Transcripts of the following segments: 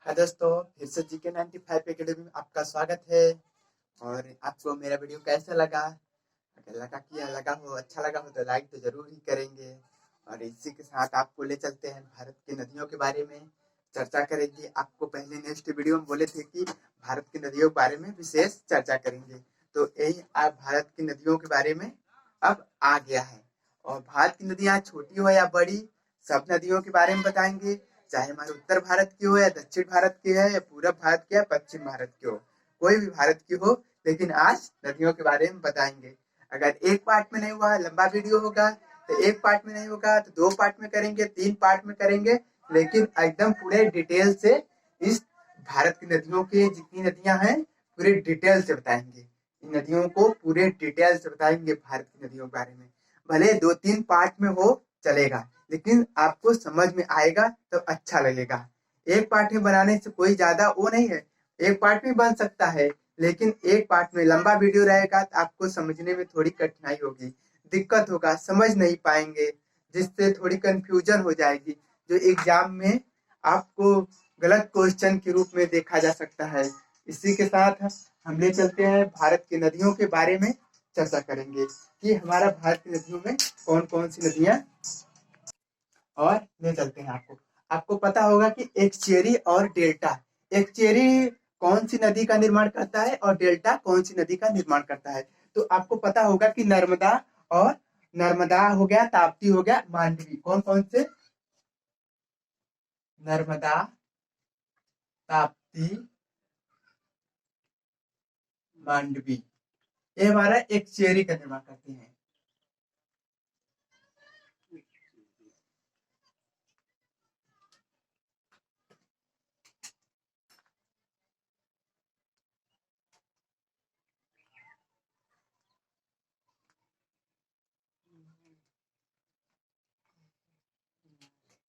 हाँ दोस्तों, फिर से जीके 95 एकेडमी में आपका स्वागत है। और आपको मेरा वीडियो कैसा लगा? अगर लगा हो, अच्छा लगा हो तो लाइक तो जरूर ही करेंगे। और इसी के साथ आपको ले चलते हैं भारत की नदियों के बारे में चर्चा करेंगे। आपको पहले नेक्स्ट वीडियो में बोले थे कि भारत की नदियों के बारे में विशेष चर्चा करेंगे, तो यही आप भारत की नदियों के बारे में अब आ गया है। और भारत की नदियाँ छोटी हो या बड़ी, सब नदियों के बारे में बताएंगे। चाहे हमारे उत्तर भारत की हो या दक्षिण भारत की है या पूरब भारत की या पश्चिम भारत की हो, कोई भी भारत की हो, लेकिन आज नदियों के बारे में बताएंगे। अगर एक पार्ट में नहीं हुआ, लंबा वीडियो होगा, तो एक पार्ट में नहीं होगा तो दो पार्ट में करेंगे, तीन पार्ट में करेंगे, लेकिन एकदम पूरे डिटेल से इस भारत की नदियों की जितनी नदियां हैं पूरे डिटेल से बताएंगे। इन नदियों को पूरे डिटेल से बताएंगे भारत की नदियों के बारे में। भले दो तीन पार्ट में हो चलेगा, लेकिन आपको समझ में आएगा तो अच्छा लगेगा। एक पार्ट में बनाने से कोई ज्यादा वो नहीं है, एक पार्ट में बन सकता है, लेकिन एक पार्ट में लंबा वीडियो रहेगा तो आपको समझने में थोड़ी कठिनाई होगी, दिक्कत होगा, समझ नहीं पाएंगे, जिससे थोड़ी कंफ्यूजन हो जाएगी, जो एग्जाम में आपको गलत क्वेश्चन के रूप में देखा जा सकता है। इसी के साथ हम ले चलते हैं भारत की नदियों के बारे में चर्चा करेंगे कि हमारा भारत की नदियों में कौन कौन सी नदियां, और ले चलते हैं आपको। आपको पता होगा कि एक चेरी और डेल्टा, एक चेरी कौन सी नदी का निर्माण करता है और डेल्टा कौन सी नदी का निर्माण करता है। तो आपको पता होगा कि नर्मदा, और नर्मदा हो गया, ताप्ती हो गया, मांडवी, कौन कौन से? नर्मदा, ताप्ती, मांडवी, ये हमारा एक चेरी का निर्माण करते हैं।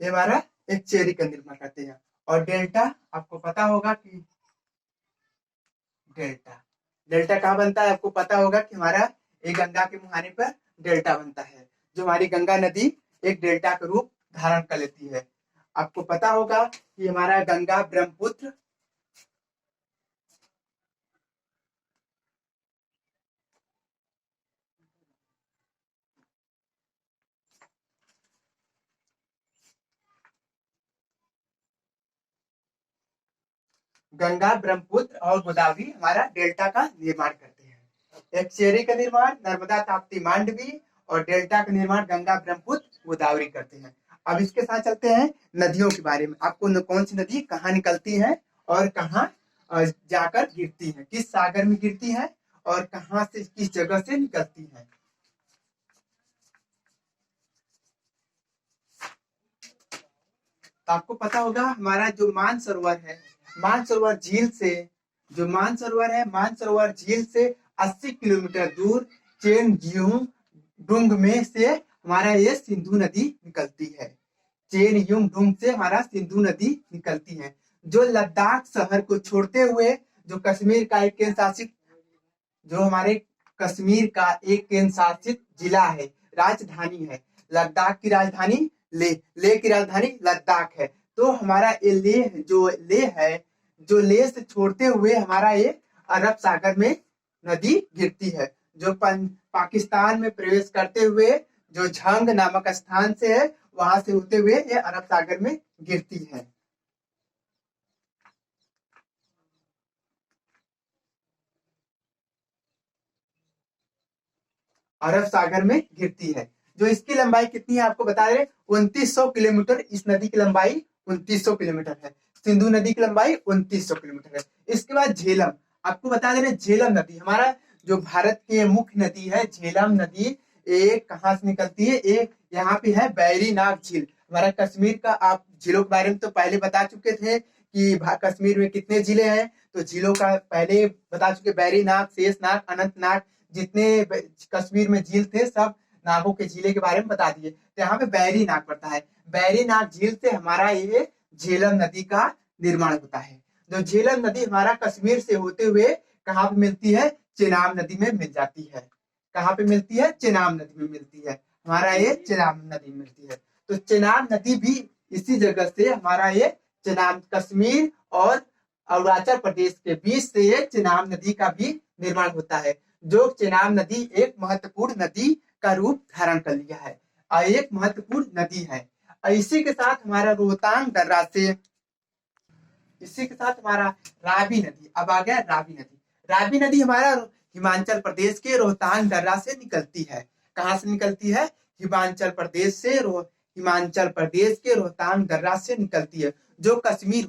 ये हमारा एक चेरी का निर्माण करते हैं। और डेल्टा आपको पता होगा कि डेल्टा, डेल्टा कहाँ बनता है? आपको पता होगा कि हमारा एक गंगा के मुहाने पर डेल्टा बनता है, जो हमारी गंगा नदी एक डेल्टा का रूप धारण कर लेती है। आपको पता होगा कि हमारा गंगा ब्रह्मपुत्र, गंगा ब्रह्मपुत्र और गोदावरी हमारा डेल्टा का निर्माण करते हैं। एक चेरी का निर्माण नर्मदा, ताप्ती, मांडवी, और डेल्टा का निर्माण गंगा, ब्रह्मपुत्र, गोदावरी करते हैं। अब इसके साथ चलते हैं नदियों के बारे में। आपको कौन सी नदी कहाँ निकलती है और कहाँ जाकर गिरती है, किस सागर में गिरती है और कहाँ से, किस जगह से निकलती है। तो आपको पता होगा हमारा जो मानसरोवर है, मानसरोवर झील से, जो मानसरोवर है, मानसरोवर झील से 80 किलोमीटर दूर चेन डुंग में से हमारा ये सिंधु नदी निकलती है। चेन युंग डुंग से हमारा सिंधु नदी निकलती है, जो लद्दाख शहर को छोड़ते हुए, जो कश्मीर का एक केंद्र शासित, जो हमारे कश्मीर का एक केंद्र शासित जिला है, राजधानी है। लद्दाख की राजधानी लेह, लेह की राजधानी लद्दाख है। तो हमारा ये लेह, जो लेह है, जो लेह से छोड़ते हुए हमारा ये अरब सागर में नदी गिरती है, जो पाकिस्तान में प्रवेश करते हुए जो झंग नामक स्थान से है, वहां से होते हुए ये अरब सागर में गिरती है। अरब सागर में गिरती है। जो इसकी लंबाई कितनी है आपको बता रहे, 2900 किलोमीटर। इस नदी की लंबाई 2900 किलोमीटर है। सिंधु नदी की लंबाई 2900 किलोमीटर है। इसके बाद झेलम, आपको बता दे रहे झेलम नदी हमारा जो भारत की मुख्य नदी है, झेलम नदी एक कहाँ से निकलती है, एक यहाँ पे है बैरीनाग झील। हमारा कश्मीर का आप झीलों के बारे में तो पहले बता चुके थे कि कश्मीर में कितने जिले हैं, तो झीलों का पहले बता चुके, बैरीनाग, शेषनाग, अनंतनाग, जितने कश्मीर में झील थे सब नागों के झीले के बारे में बता दिए। तो यहाँ पे बैरी नाग पड़ता है, बैरी नाग झील से हमारा ये झेलम नदी का निर्माण होता है। जो झेलम नदी हमारा कश्मीर से होते हुए कहाँ पे मिलती है, चेनाब नदी में मिल जाती है। कहाँ पे मिलती है? चेनाब नदी में मिलती है, हमारा ये चेनाब नदी में मिलती है। तो चेनाब नदी भी इसी जगह से हमारा ये चेनाब कश्मीर और अरुणाचल प्रदेश के बीच से ये चेनाब नदी का भी निर्माण होता है। जो चेनाब नदी एक महत्वपूर्ण नदी का रूप धारण कर लिया है और एक महत्वपूर्ण नदी है। इसी के साथ हमारा रोहतांग दर्रा से, इसी के साथ हमारा रावी नदी, अब आ गया रावी नदी। रावी नदी हमारा हिमाचल प्रदेश के रोहतांग दर्रा से निकलती है। कहाँ से निकलती है? हिमाचल प्रदेश से, हिमाचल प्रदेश के रोहतांग दर्रा से निकलती है, जो कश्मीर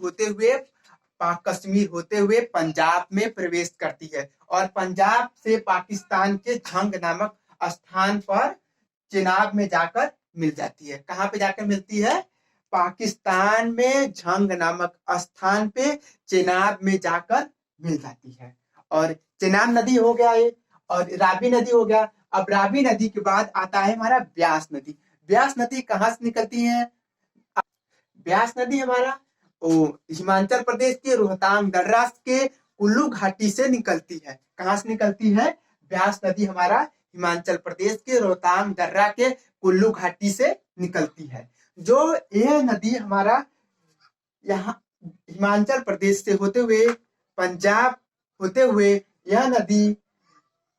होते हुए पंजाब में प्रवेश करती है और पंजाब से पाकिस्तान के झंग नामक स्थान पर चेनाब में जाकर मिल जाती है। कहाँ पे जाकर मिलती है? पाकिस्तान में झंग नामक स्थान पे चेनाब में जाकर मिल जाती है। और चेनाब नदी हो गया ये, और रावी नदी हो गया। अब रावी नदी के बाद आता है हमारा ब्यास नदी। ब्यास नदी कहाँ से निकलती है? ब्यास नदी हमारा हिमाचल प्रदेश के रोहतांग दर्रा के कुल्लू घाटी से निकलती है। कहाँ से निकलती है? ब्यास नदी हमारा हिमाचल प्रदेश के रोहतांग दर्रा के कुल्लू घाटी से निकलती है। जो यह नदी हमारा यहाँ हिमाचल प्रदेश से होते हुए पंजाब होते हुए, यह नदी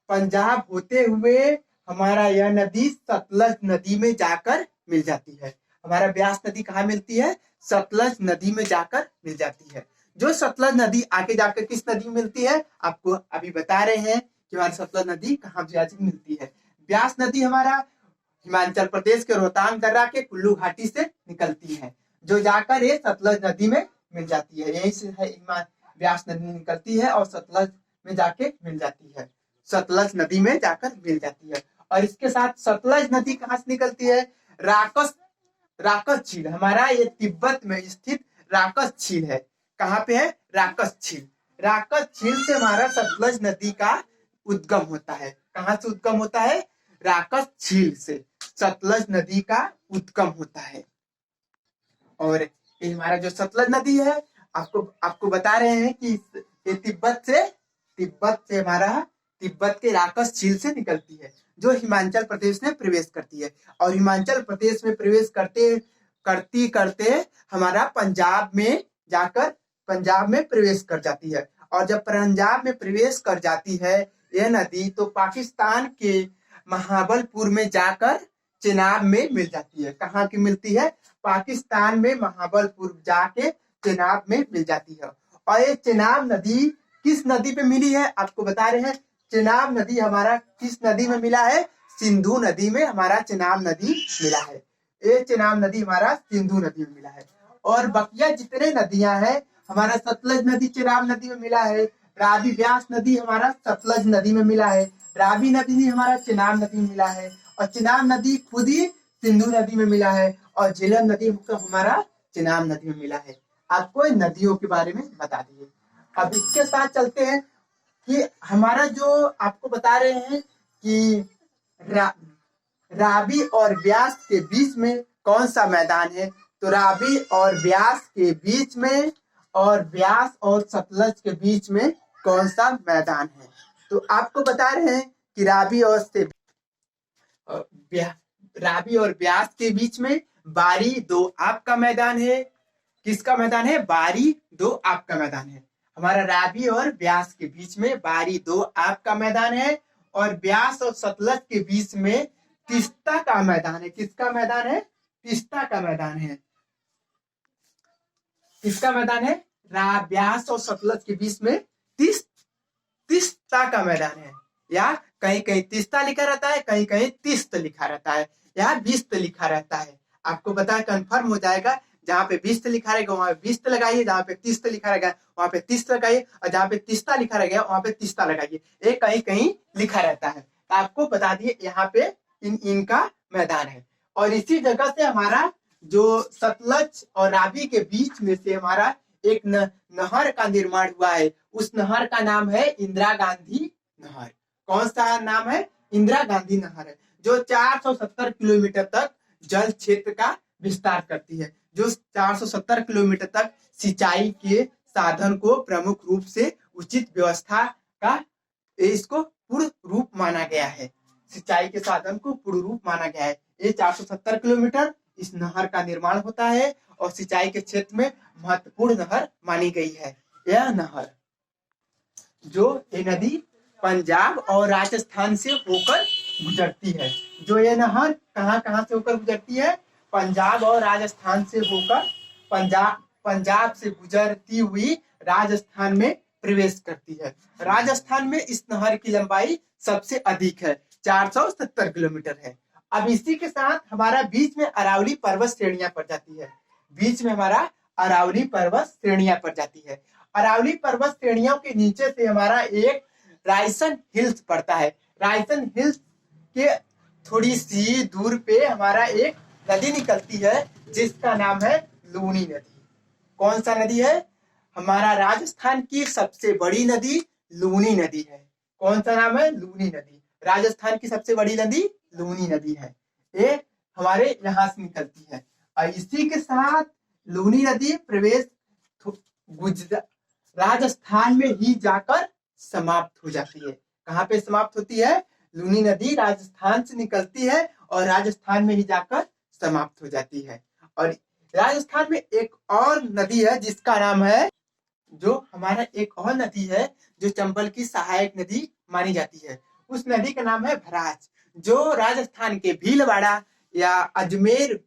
पंजाब होते हुए हमारा यह नदी सतलज नदी में जाकर मिल जाती है। हमारा ब्यास नदी कहाँ मिलती है? सतलज नदी में जाकर मिल जाती है। जो सतलज नदी आगे जाकर किस नदी में मिलती है? आपको अभी बता रहे हैं कि हमारी सतलज नदी कहाँ जाकर मिलती है। ब्यास नदी हमारा हिमाचल प्रदेश के रोहतांग दर्रा के कुल्लू घाटी से निकलती है, जो जाकर ये सतलज नदी में मिल जाती है। यही से है ब्यास नदी निकलती है और सतलज में जाके मिल जाती है, सतलज नदी में जाकर मिल जाती है। और इसके साथ सतलज नदी कहाँ से निकलती है? राकस झील, हमारा ये तिब्बत में स्थित राकस झील है। कहाँ पे है? राकस झील। राकस झील से हमारा सतलज नदी का उद्गम होता है। कहाँ से उद्गम होता है? राकस झील से सतलज नदी का उद्गम होता है। और ये हमारा जो सतलज नदी है, आपको बता रहे हैं कि ये तिब्बत से हमारा तिब्बत के राकस झील से निकलती है, जो हिमाचल प्रदेश में प्रवेश करती है। और हिमाचल प्रदेश में प्रवेश करते करते हमारा पंजाब में प्रवेश कर जाती है। और जब पंजाब में प्रवेश कर जाती है यह नदी, तो पाकिस्तान के महाबलपुर में जाकर चेनाब में मिल जाती है। कहाँ की मिलती है? पाकिस्तान में महाबलपुर जाके चेनाब में मिल जाती है। और ये चेनाब नदी किस नदी पे मिली है? आपको बता रहे हैं, चेनाब नदी हमारा किस नदी में मिला है? सिंधु नदी में हमारा चेनाब नदी मिला है। ये चेनाब नदी हमारा सिंधु नदी में मिला है। और बकिया जितने नदियां हैं, हमारा सतलज नदी चेनाब नदी में मिला है, रावी ब्यास नदी हमारा सतलज नदी में मिला है, रावी नदी हमारा चेनाब नदी में मिला है, और चेनाब नदी खुद ही सिंधु नदी में मिला है, और झेलम नदी हमारा चेनाब नदी में मिला है। आपको नदियों के बारे में बता दिए। अब इसके साथ चलते हैं कि हमारा जो आपको बता रहे हैं कि रावी और ब्यास के बीच में कौन सा मैदान है? तो रावी और ब्यास के बीच में, और ब्यास और सतलज के बीच में कौन सा मैदान है? तो आपको बता रहे हैं कि रावी और ब्यास के बीच में बारी दो आप का मैदान है। किसका मैदान है? बारी दो आप का मैदान है। हमारा रावी और ब्यास के बीच में बारी दो आप का मैदान है, और ब्यास और सतलज के बीच में तीस्ता का मैदान है। किसका मैदान है? तीस्ता का मैदान है। किसका मैदान है? ब्यास और सतलज के बीच में तीस्ता का मैदान है। या कहीं कहीं तीस्ता लिखा रहता है, कहीं कहीं तीस्त लिखा रहता है, या बिस्त लिखा रहता है। आपको पता है, कंफर्म हो जाएगा। जहाँ पे बिस्त लिखा रहेगा वहां पे बिस्त लगाइए, जहाँ पे तीस्त लिखा रहेगा वहां पे तीस्त लगाइए, और जहाँ पे तीस्ता लिखा रहेगा वहां पे तीस्ता लगाइए। ये कहीं कहीं लिखा रहता है। तो आपको बता दिए यहाँ पे इनका मैदान है। और इसी जगह से हमारा जो सतलज और रावी के बीच में से हमारा एक नहर का निर्माण हुआ है। उस नहर का नाम है इंदिरा गांधी नहर। कौन सा नाम है? इंदिरा गांधी नहर है, जो 470 किलोमीटर तक जल क्षेत्र का विस्तार करती है, जो 470 किलोमीटर तक सिंचाई के साधन को प्रमुख रूप से उचित व्यवस्था का इसको पूर्ण रूप माना गया है। सिंचाई के साधन को पूर्ण रूप माना गया है। ये 470 किलोमीटर इस नहर का निर्माण होता है और सिंचाई के क्षेत्र में महत्वपूर्ण नहर मानी गई है। यह नहर जो ये नदी पंजाब और राजस्थान से होकर गुजरती है। जो ये नहर कहाँ कहाँ से होकर गुजरती है? पंजाब और राजस्थान से होकर पंजाब से गुजरती हुई राजस्थान में प्रवेश करती है। राजस्थान में इस नहर की लंबाई सबसे अधिक है, 470 किलोमीटर है। अब इसी के साथ हमारा बीच में अरावली पर्वत श्रेणियां पड़ जाती है। बीच में हमारा अरावली पर्वत श्रेणियां पड़ जाती है। अरावली पर्वत श्रेणियों के नीचे से हमारा एक रायसन हिल्स पड़ता है। रायसन हिल्स के थोड़ी सी दूर पे हमारा एक नदी निकलती है जिसका नाम है लूनी नदी। कौन सा नदी है? हमारा राजस्थान की सबसे बड़ी नदी लूनी नदी है। कौन सा नाम है? लूनी नदी। राजस्थान की सबसे बड़ी नदी लूनी नदी है। ये हमारे यहाँ से निकलती है और इसी के साथ लूनी नदी प्रवेश गुजरात राजस्थान में ही जाकर समाप्त हो जाती है। कहाँ पे समाप्त होती है? लूनी नदी राजस्थान से निकलती है और राजस्थान में ही जाकर समाप्त हो जाती है। और राजस्थान में एक और नदी है जिसका नाम है, जो हमारा एक और नदी है जो चंबल की सहायक नदी मानी जाती है। उस नदी का नाम है भराच, जो राजस्थान के भीलवाड़ा या अजमेर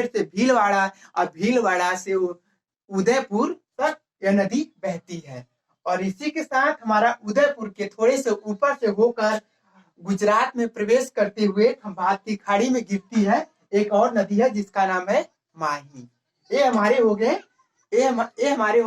से भीलवाड़ा और भीलवाड़ा से उदयपुर तक यह नदी बहती है। और इसी के साथ हमारा उदयपुर के थोड़े से ऊपर से होकर गुजरात में प्रवेश करते हुए खंभात की खाड़ी में गिरती है एक और नदी है जिसका नाम है माही। ये हमारे हो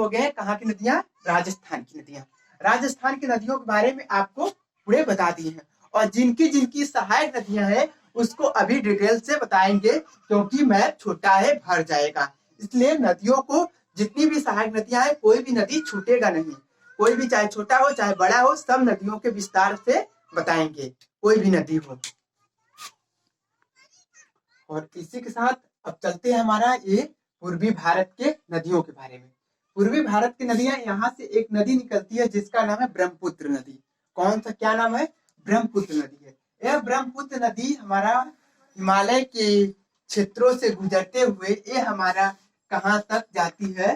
गए कहाँ की नदियां? राजस्थान की नदियां। राजस्थान की नदियों के बारे में आपको पूरे बता दिए हैं और जिनकी जिनकी सहायक नदियां हैं उसको अभी डिटेल से बताएंगे क्योंकि मैप छोटा है, भर जाएगा। इसलिए नदियों को जितनी भी सहायक नदियां हैं कोई भी नदी छूटेगा नहीं। कोई भी चाहे छोटा हो चाहे बड़ा हो, सब नदियों के विस्तार से बताएंगे, कोई भी नदी हो। और इसी के साथ अब चलते हैं हमारा ये पूर्वी भारत के नदियों के बारे में। पूर्वी भारत की नदियां, यहाँ से एक नदी निकलती है जिसका नाम है ब्रह्मपुत्र नदी। कौन सा, क्या नाम है? ब्रह्मपुत्र नदी है। यह ब्रह्मपुत्र नदी हमारा हिमालय के क्षेत्रों से गुजरते हुए ये हमारा कहाँ तक जाती है?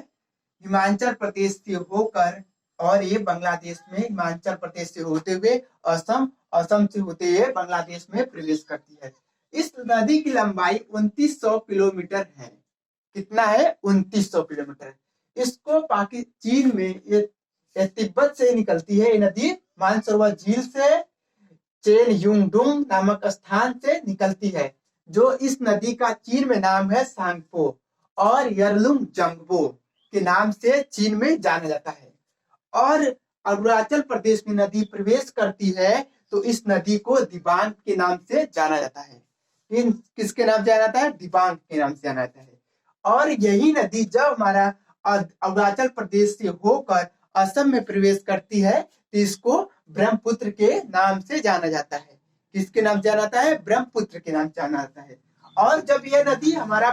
हिमाचल प्रदेश से होकर और ये बांग्लादेश में हिमाचल प्रदेश से होते हुए असम से होते हुए बांग्लादेश में प्रवेश करती है। इस नदी की लंबाई 2900 किलोमीटर है। कितना है? 2900 किलोमीटर। इसको चीन में ये तिब्बत से निकलती है। ये नदी मानसरोवर झील से चेन युंगडुंग नामक स्थान से निकलती है। जो इस नदी का चीन में नाम है सांगपो और यरलुंग जंगबो के नाम से चीन में जाना जाता है। और अरुणाचल प्रदेश में नदी प्रवेश करती है तो इस नदी को दिबांग के नाम से जाना जाता है। किसके नाम से जाना जाता है? दिबांग के नाम से जाना जाता है। और यही नदी जब हमारा अरुणाचल प्रदेश से होकर असम में प्रवेश करती है तो इसको ब्रह्मपुत्र के नाम से जाना जाता है। किसके नाम से जाना जाता है? ब्रह्मपुत्र के नाम से जाना जाता है। और जब यह नदी हमारा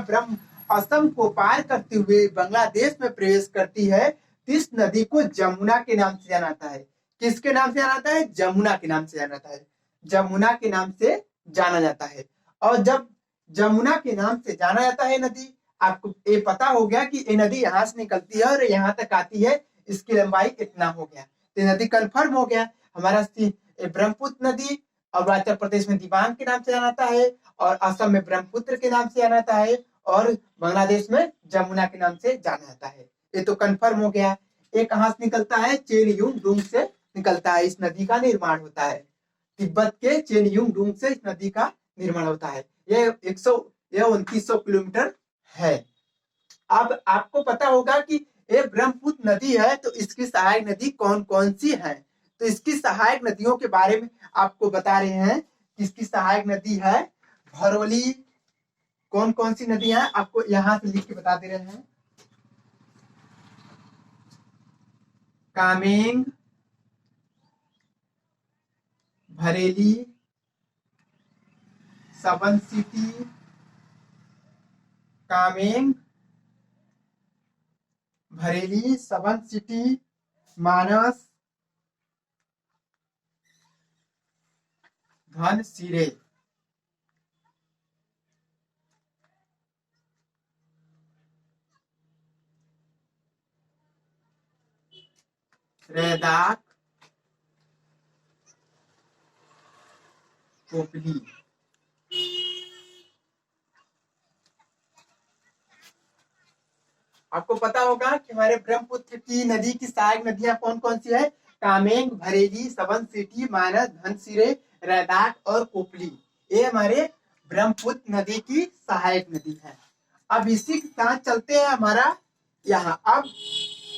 असम को पार करते हुए बांग्लादेश में प्रवेश करती है तो इस नदी को जमुना के नाम से जाना जाता है। किसके नाम से जाना जाता है? जमुना के नाम से जाना जाता है। जमुना के नाम से जाना जाता है। और जब जमुना के नाम से जाना जाता है नदी, आपको ये पता हो गया कि ये नदी यहाँ से निकलती है और यहाँ तक आती है, इसकी लंबाई इतना हो गया, तो नदी कंफर्म हो गया। हमारा ब्रह्मपुत्र नदी अरुणाचल प्रदेश में दिबांग के नाम से जाना जाता है और असम में ब्रह्मपुत्र के नाम से जाना जाता है और बांग्लादेश में जमुना के नाम से जाना जाता है। ये तो कंफर्म हो गया। ये कहाँ से निकलता है? चेनयुंगडुंग से निकलता है। इस नदी का निर्माण होता है तिब्बत के चेनयुंगडुंग से। इस नदी का निर्माण होता है। ये 2900 किलोमीटर है। अब आपको पता होगा कि ये ब्रह्मपुत्र नदी है तो इसकी सहायक नदी कौन कौन सी है? तो इसकी सहायक नदियों के बारे में आपको बता रहे हैं कि इसकी सहायक नदी है भरौली। कौन कौन सी नदियां हैं आपको यहां से लिख के बता दे रहे हैं। कामेंग, भरेली, सबन सिटी, कामेंग, भरेली, सबन सिटी, मानस, धनसिरे। रैदाक, कोपली। आपको पता होगा कि हमारे ब्रह्मपुत्र की नदी की सहायक नदियां कौन कौन सी है? कामेंग, भरेली, सबनसिटी, मानस, धनसिरे, रैदाक और कोपली। ये हमारे ब्रह्मपुत्र नदी की सहायक नदी है। अब इसी के साथ चलते हैं हमारा यहाँ। अब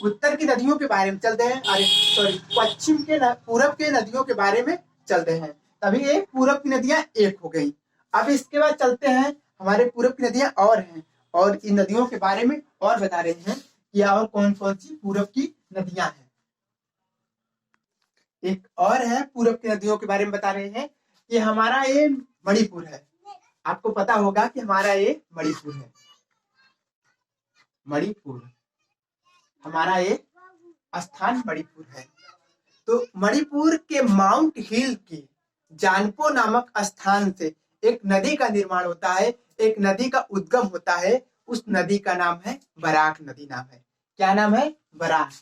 उत्तर की नदियों के बारे में चलते हैं, अरे सॉरी, पश्चिम के पूरब के नदियों के बारे में चलते हैं। तभी ये पूरब की नदियां एक हो गई। अब इसके बाद चलते हैं, हमारे पूरब की नदियां और हैं, और इन नदियों के बारे में और बता रहे हैं कि और कौन कौन सी पूरब की नदियां हैं। एक और है पूरब की नदियों के बारे में बता रहे हैं कि हमारा ये मणिपुर है। आपको पता होगा कि हमारा ये मणिपुर है। मणिपुर हमारा ये स्थान मणिपुर है। तो मणिपुर के माउंट हिल के जानपो नामक स्थान से एक नदी का निर्माण होता है, एक नदी का उद्गम होता है। उस नदी का नाम है बराक नदी नाम है। क्या नाम है? बराक।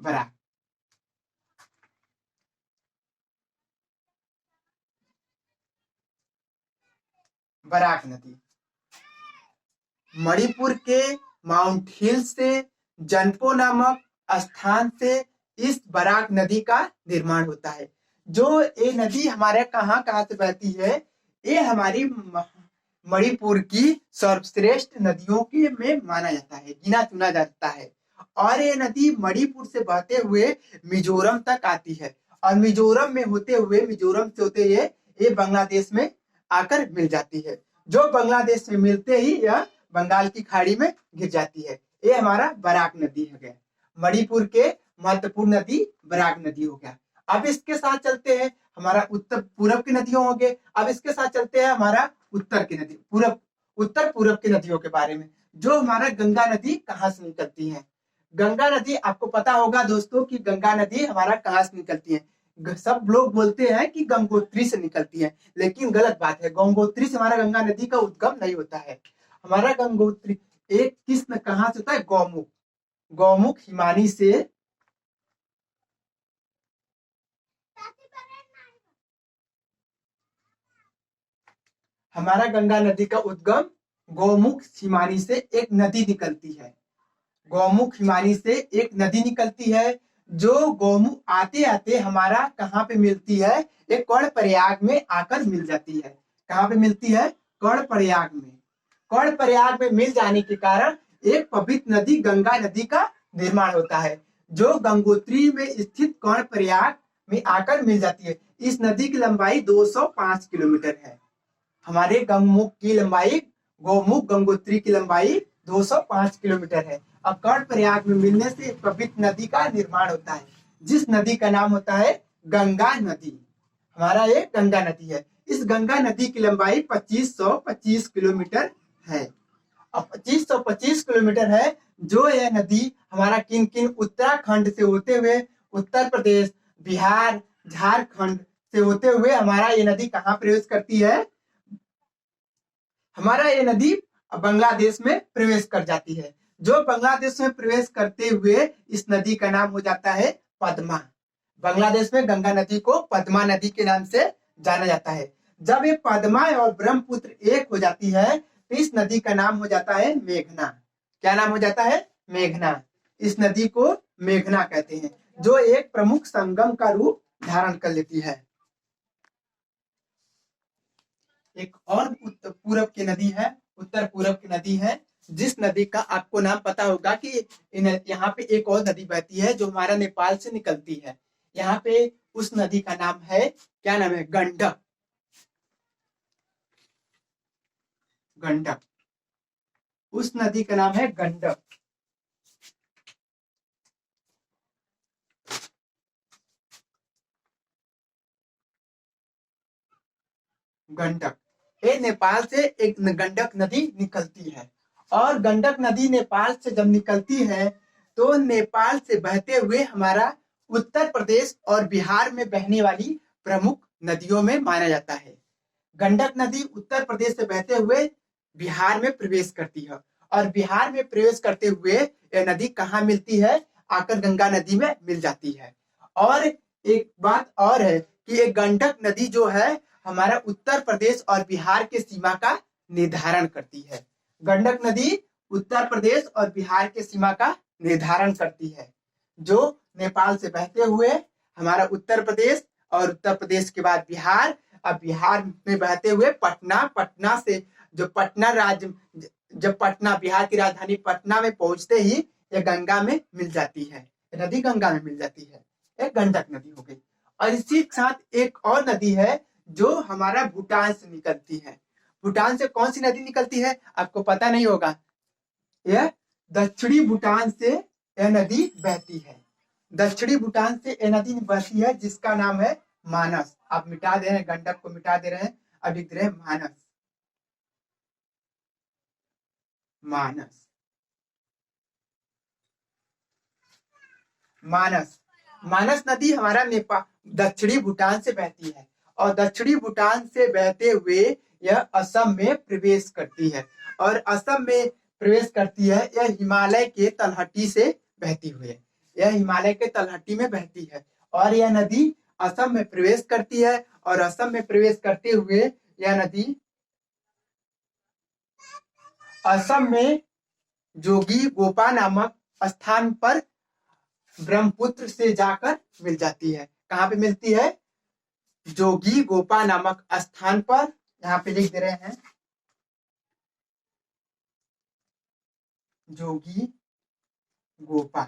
बराक। बराक नदी मणिपुर के माउंट हिल से जनपो नामक स्थान से इस बराक नदी का निर्माण होता है। जो ये नदी हमारे कहाँ कहाँ से बहती है? ये हमारी मणिपुर की सर्वश्रेष्ठ नदियों के में माना जाता है, गिना चुना जाता है। और ये नदी मणिपुर से बहते हुए मिजोरम तक आती है, और मिजोरम में होते हुए, मिजोरम से होते हुए ये बांग्लादेश में आकर मिल जाती है। जो बांग्लादेश में मिलते ही यह बंगाल की खाड़ी में गिर जाती है। ये हमारा बराक नदी हो गया, मणिपुर के महत्वपूर्ण नदी बराक नदी हो गया। अब इसके साथ चलते हैं हमारा उत्तर पूरब की नदियों हो गए। अब इसके साथ चलते हैं हमारा उत्तर की नदी, पूरब उत्तर पूरब की नदियों के बारे में। जो हमारा गंगा नदी कहाँ से निकलती है? गंगा नदी आपको पता होगा दोस्तों कि गंगा नदी हमारा कहाँ से निकलती है। सब लोग बोलते हैं कि गंगोत्री से निकलती है, लेकिन गलत बात है। गंगोत्री से हमारा गंगा नदी का उद्गम नहीं होता है। हमारा गंगोत्री एक किस्म कहाँ से होता है? गौमुख। गौमुख हिमानी से हमारा गंगा नदी का उद्गम गौमुख हिमानी से एक नदी निकलती है। गौमुख हिमानी से एक नदी निकलती है, जो गौमुख आते आते हमारा कहाँ पे मिलती है? एक कर्णप्रयाग में आकर मिल जाती है। कहाँ पे मिलती है? कर्णप्रयाग में। कर्णप्रयाग में मिल जाने के कारण एक पवित्र नदी गंगा नदी का निर्माण होता है, जो गंगोत्री में स्थित कर्णप्रयाग में आकर मिल जाती है। इस नदी की लंबाई 205 किलोमीटर है। हमारे गंगमुख की लंबाई, गौमुख गंगोत्री की लंबाई 205 किलोमीटर है। और कर्णप्रयाग में मिलने से पवित्र नदी का निर्माण होता है, जिस नदी का नाम होता है गंगा नदी। हमारा ये गंगा नदी है। इस गंगा नदी की लंबाई 2525 किलोमीटर है। अब 2525 किलोमीटर है, जो यह नदी हमारा किन किन उत्तराखंड से होते हुए उत्तर प्रदेश, बिहार, झारखंड से होते हुए हमारा ये नदी कहाँ प्रवेश करती है? हमारा ये नदी बांग्लादेश में प्रवेश कर जाती है। जो बांग्लादेश में प्रवेश करते हुए इस नदी का नाम हो जाता है पद्मा। बांग्लादेश में गंगा नदी को पद्मा नदी के नाम से जाना जाता है। जब ये पद्मा और ब्रह्मपुत्र एक हो जाती है, तो इस नदी का नाम हो जाता है मेघना। क्या नाम हो जाता है? मेघना। इस नदी को मेघना कहते हैं, जो एक प्रमुख संगम का रूप धारण कर लेती है। एक और उत्तर पूरब की नदी है, उत्तर पूरब की नदी है, जिस नदी का आपको नाम पता होगा कि यहाँ पे एक और नदी बहती है, जो हमारा नेपाल से निकलती है। यहाँ पे उस नदी का नाम है, क्या नाम है? गंडक। गंडक। उस नदी का नाम है गंडक। गंडक ये नेपाल से एक गंडक नदी निकलती है। और गंडक नदी नेपाल से जब निकलती है, तो नेपाल से बहते हुए हमारा उत्तर प्रदेश और बिहार में बहने वाली प्रमुख नदियों में माना जाता है। गंडक नदी उत्तर प्रदेश से बहते हुए बिहार में प्रवेश करती है, और बिहार में प्रवेश करते हुए यह नदी कहाँ मिलती है? आकर गंगा नदी में मिल जाती है। और एक बात और है कि ये गंडक नदी जो है हमारा उत्तर प्रदेश और बिहार के सीमा का निर्धारण करती है। गंडक नदी उत्तर प्रदेश और बिहार के सीमा का निर्धारण करती है, जो नेपाल से बहते हुए हमारा उत्तर प्रदेश और उत्तर प्रदेश के बाद बिहार, अब बिहार में बहते हुए पटना, पटना से जो पटना राज्य, जब पटना बिहार की राजधानी पटना में पहुंचते ही यह गंगा में मिल जाती है, नदी गंगा में मिल जाती है। एक गंडक नदी हो गई। और इसी के साथ एक और नदी है जो हमारा भूटान से निकलती है। भूटान से कौन सी नदी निकलती है आपको पता नहीं होगा, यह दक्षिणी भूटान से यह नदी बहती है। दक्षिणी भूटान से यह नदी बहती है जिसका नाम है मानस। आप मिटा दे रहे हैं, गंडक को मिटा दे रहे हैं, अब लिख दे रहे हैं मानस। मानस, मानस, मानस नदी हमारा नेपाल दक्षिणी भूटान से बहती है और दक्षिणी भूटान से बहते हुए यह असम में प्रवेश करती है। और असम में प्रवेश करती है यह हिमालय के तलहटी से बहती हुई है। यह हिमालय के तलहटी में बहती है और यह नदी असम में प्रवेश करती है और असम में प्रवेश करते हुए यह नदी असम में जोगी गोपा नामक स्थान पर ब्रह्मपुत्र से जाकर मिल जाती है। कहाँ पे मिलती है? जोगी गोपा नामक स्थान पर, यहाँ पे लिख दे रहे हैं जोगी गोपा।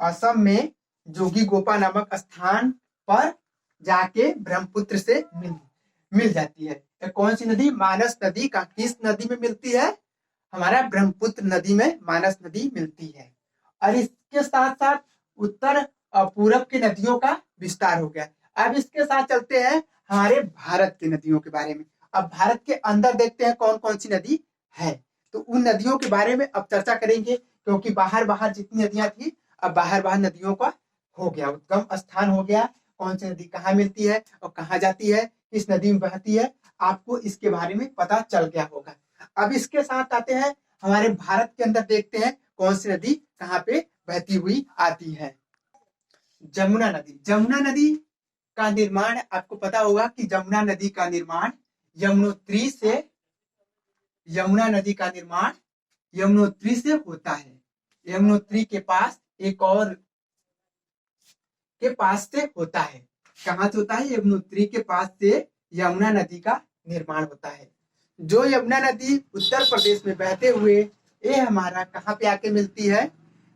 असम में जोगी गोपा नामक स्थान पर जाके ब्रह्मपुत्र से मिल जाती है। कौन सी नदी? मानस नदी। का किस नदी में मिलती है? हमारा ब्रह्मपुत्र नदी में मानस नदी मिलती है। और इसके साथ साथ उत्तर और पूरब की नदियों का विस्तार हो गया। अब इसके साथ चलते हैं हमारे भारत की नदियों के बारे में। अब भारत के अंदर देखते हैं कौन कौन सी नदी है, तो उन नदियों के बारे में अब चर्चा करेंगे, क्योंकि बाहर बाहर जितनी नदियां थी अब बाहर बाहर नदियों का हो गया, उद्गम स्थान हो गया, कौन सी नदी कहाँ मिलती है और कहाँ जाती है, किस नदी में बहती है, आपको इसके बारे में पता चल गया होगा। अब इसके साथ आते हैं हमारे भारत के अंदर, देखते हैं कौन सी नदी कहाँ पे बहती हुई आती है। जमुना नदी। जमुना नदी का निर्माण आपको पता होगा कि जमुना नदी का निर्माण यमुनोत्री से, यमुना नदी का निर्माण यमुनोत्री से होता है। यमुनोत्री के पास एक और के पास से होता है। कहाँ से होता है? यमुनोत्री के पास से यमुना नदी का निर्माण होता है। जो यमुना नदी उत्तर प्रदेश में बहते हुए ये हमारा कहाँ पे आके मिलती है?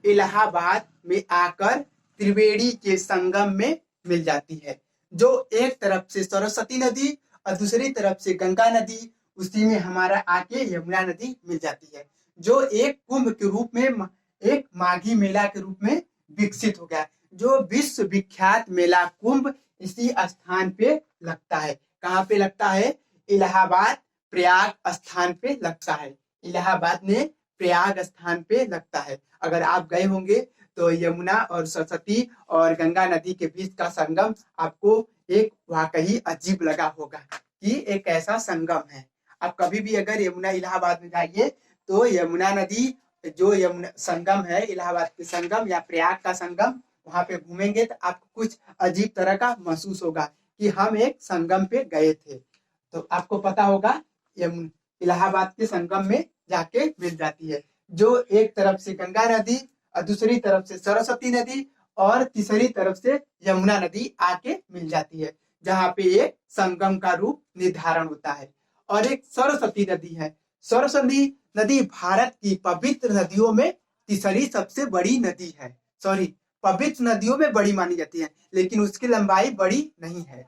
इलाहाबाद में आकर त्रिवेणी के संगम में मिल जाती है। जो एक तरफ से सरस्वती नदी और दूसरी तरफ से गंगा नदी, उसी में हमारा आके यमुना नदी मिल जाती है, जो एक कुंभ के रूप में, एक माघी मेला के रूप में विकसित हो गया। जो विश्व विख्यात मेला कुंभ इसी स्थान पे लगता है। कहाँ पे लगता है? इलाहाबाद प्रयाग स्थान पे लगता है। इलाहाबाद में प्रयाग स्थान पे लगता है। अगर आप गए होंगे तो यमुना और सरस्वती और गंगा नदी के बीच का संगम आपको एक वाकई अजीब लगा होगा कि एक ऐसा संगम है। आप कभी भी अगर यमुना इलाहाबाद में जाइए तो यमुना नदी जो यमुना संगम है, इलाहाबाद के संगम या प्रयाग का संगम, वहां पे घूमेंगे तो आपको कुछ अजीब तरह का महसूस होगा कि हम एक संगम पे गए थे। तो आपको पता होगा इलाहाबाद के संगम में जाके मिल जाती है, जो एक तरफ से गंगा नदी और दूसरी तरफ से सरस्वती नदी और तीसरी तरफ से यमुना नदी आके मिल जाती है, जहाँ पे एक संगम का रूप निर्धारण होता है। और एक सरस्वती नदी है। सरस्वती नदी भारत की पवित्र नदियों में तीसरी सबसे बड़ी नदी है। सॉरी, पवित्र नदियों में बड़ी मानी जाती है, लेकिन उसकी लंबाई बड़ी नहीं है।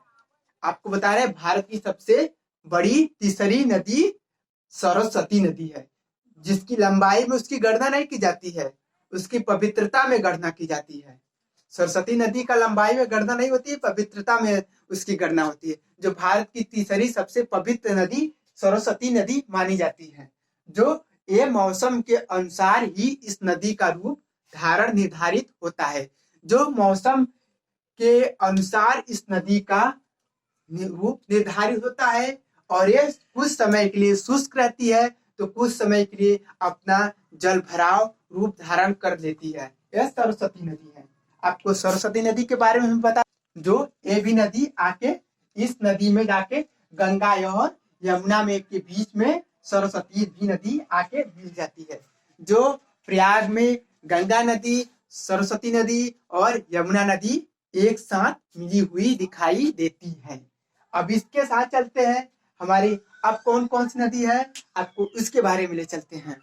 आपको बता रहे हैं भारत की सबसे बड़ी तीसरी नदी सरस्वती नदी है, जिसकी लंबाई में उसकी गणना नहीं की जाती है, उसकी पवित्रता में गणना की जाती है। सरस्वती नदी का लंबाई में गणना नहीं होती है, पवित्रता में उसकी गणना होती है। जो भारत की तीसरी सबसे पवित्र नदी सरस्वती नदी मानी जाती है, जो ये मौसम के अनुसार ही इस नदी का रूप धारण निर्धारित होता है। जो मौसम के अनुसार इस नदी का रूप निर्धारित होता है और ये कुछ समय के लिए शुष्क रहती है तो कुछ समय के लिए अपना जल भराव रूप धारण कर लेती है। यह सरस्वती नदी है। आपको सरस्वती नदी के बारे में बता, जो ये भी नदी आके इस नदी में जाके गंगा और यमुना में के बीच में सरस्वती भी नदी आके मिल जाती है। जो प्रयाग में गंगा नदी, सरस्वती नदी और यमुना नदी एक साथ मिली हुई दिखाई देती है। अब इसके साथ चलते हैं हमारी अब कौन कौन सी नदी है आपको इसके बारे में ले चलते हैं।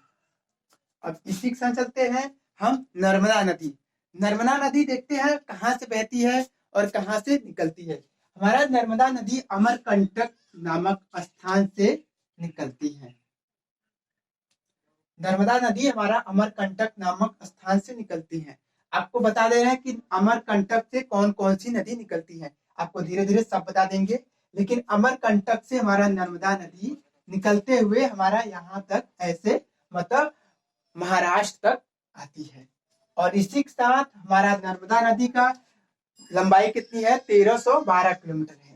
अब इसी के साथ चलते हैं हम नर्मदा नदी। नर्मदा नदी देखते हैं कहाँ से बहती है और कहाँ से निकलती है। हमारा नर्मदा नदी अमरकंटक नामक स्थान से निकलती है। नर्मदा नदी हमारा अमरकंटक नामक स्थान से निकलती है। आपको बता दे रहे हैं कि अमरकंटक से कौन कौन सी नदी निकलती है। आपको धीरे धीरे सब बता देंगे, लेकिन अमरकंटक से हमारा नर्मदा नदी निकलते हुए हमारा यहाँ तक ऐसे मतलब महाराष्ट्र तक आती है। और इसी के साथ हमारा नर्मदा नदी का लंबाई कितनी है? 1312 किलोमीटर है।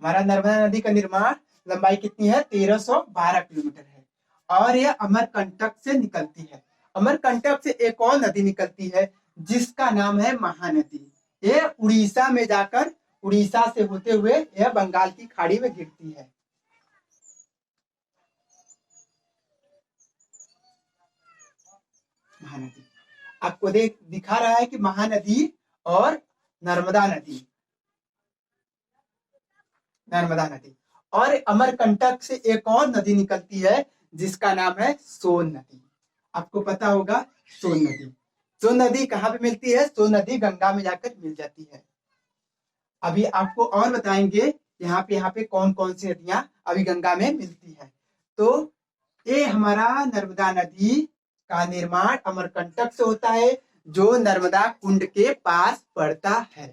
हमारा नर्मदा नदी का निर्माण लंबाई कितनी है? 1312 किलोमीटर है और यह अमरकंटक से निकलती है। अमरकंटक से एक और नदी निकलती है जिसका नाम है महानदी। यह उड़ीसा में जाकर उड़ीसा से होते हुए यह बंगाल की खाड़ी में गिरती है। महानदी आपको दिखा रहा है कि महानदी और नर्मदा नदी, नर्मदा नदी और अमरकंटक से एक और नदी निकलती है जिसका नाम है सोन नदी। आपको पता होगा सोन नदी। सोन नदी कहाँ पे मिलती है? सोन नदी गंगा में जाकर मिल जाती है। अभी आपको और बताएंगे यहाँ पे कौन कौन सी नदियां अभी गंगा में मिलती है। तो ये हमारा नर्मदा नदी का निर्माण अमरकंटक से होता है जो नर्मदा कुंड के पास पड़ता है।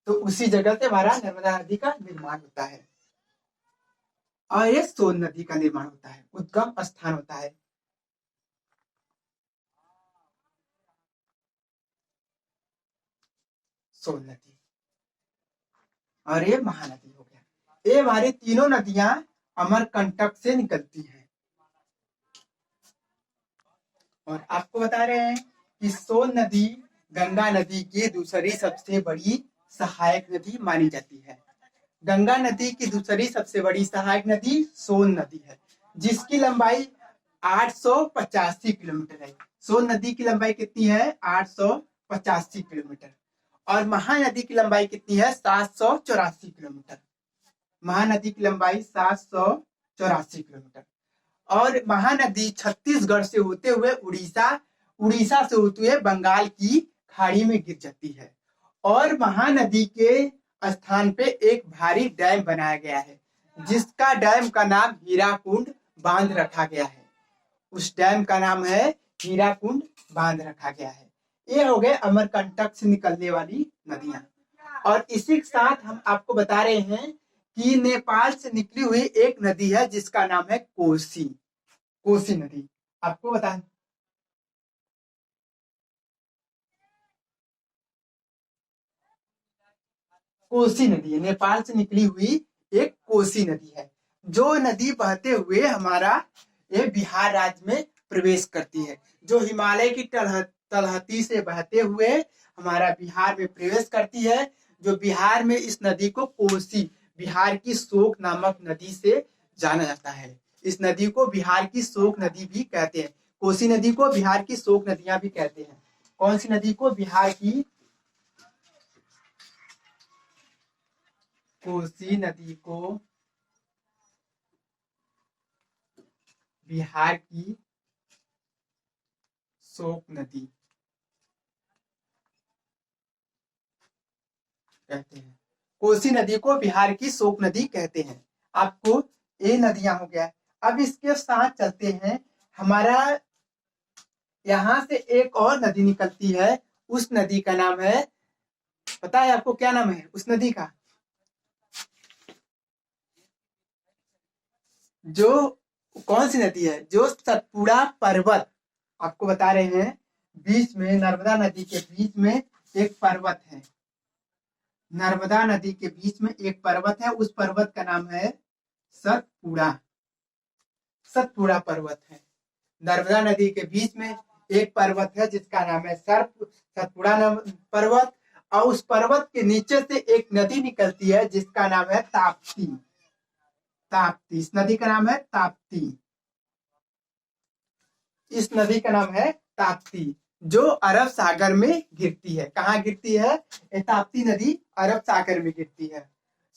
तो उसी जगह से हमारा नर्मदा नदी का निर्माण होता है और ये सोन नदी का निर्माण होता है, उद्गम स्थान होता है। सोन नदी और ये महानदी हो गया। ये हमारी तीनों नदियां अमरकंटक से निकलती हैं। और आपको बता रहे हैं कि सोन नदी गंगा नदी की दूसरी सबसे बड़ी सहायक नदी मानी जाती है। गंगा नदी की दूसरी सबसे बड़ी सहायक नदी सोन नदी है जिसकी लंबाई 885 किलोमीटर है। सोन नदी की लंबाई कितनी है? 885 किलोमीटर। और महानदी की लंबाई कितनी है? 784 किलोमीटर। महानदी की लंबाई 784 किलोमीटर। और महानदी छत्तीसगढ़ से होते हुए उड़ीसा से होते हुए बंगाल की खाड़ी में गिर जाती है। और महानदी के स्थान पे एक भारी डैम बनाया गया है जिसका डैम का नाम हीराकुंड बांध रखा गया है। उस डैम का नाम है हीराकुंड बांध रखा गया है। ये हो गए अमरकंटक से निकलने वाली नदियां। और इसी के साथ हम आपको बता रहे हैं कि नेपाल से निकली हुई एक नदी है जिसका नाम है कोसी। कोसी नदी आपको बता, कोसी नदी है, नेपाल से निकली हुई एक कोसी नदी है जो नदी बहते हुए हमारा ये बिहार राज्य में प्रवेश करती है। जो हिमालय की तलहटी से बहते हुए हमारा बिहार में प्रवेश करती है। जो बिहार में इस नदी को कोसी, बिहार की शोक नामक नदी से जाना जाता है। इस नदी को बिहार की शोक नदी भी कहते हैं। कोसी नदी को बिहार की शोक नदियां भी कहते हैं। कौन सी नदी को? बिहार की कोसी नदी को बिहार की शोक नदी कहते हैं। कोसी नदी को बिहार की शोक नदी कहते हैं। आपको ये नदियां हो गया। अब इसके साथ चलते हैं, हमारा यहां से एक और नदी निकलती है। उस नदी का नाम है, पता है आपको क्या नाम है उस नदी का? जो कौन सी नदी है? जो सतपुड़ा पर्वत, आपको बता रहे हैं, बीच में नर्मदा नदी के बीच में एक पर्वत है। नर्मदा नदी के बीच में एक पर्वत है, उस पर्वत का नाम है सतपुड़ा। सतपुड़ा पर्वत है। नर्मदा नदी के बीच में एक पर्वत है जिसका नाम है सतपुड़ा पर्वत, और उस पर्वत के नीचे से एक नदी निकलती है जिसका नाम है ताप्ती। ताप्ती, इस नदी का नाम है ताप्ती। इस नदी का नाम है ताप्ती, जो अरब सागर में गिरती है। कहाँ गिरती है? ये ताप्ती नदी अरब सागर में गिरती है।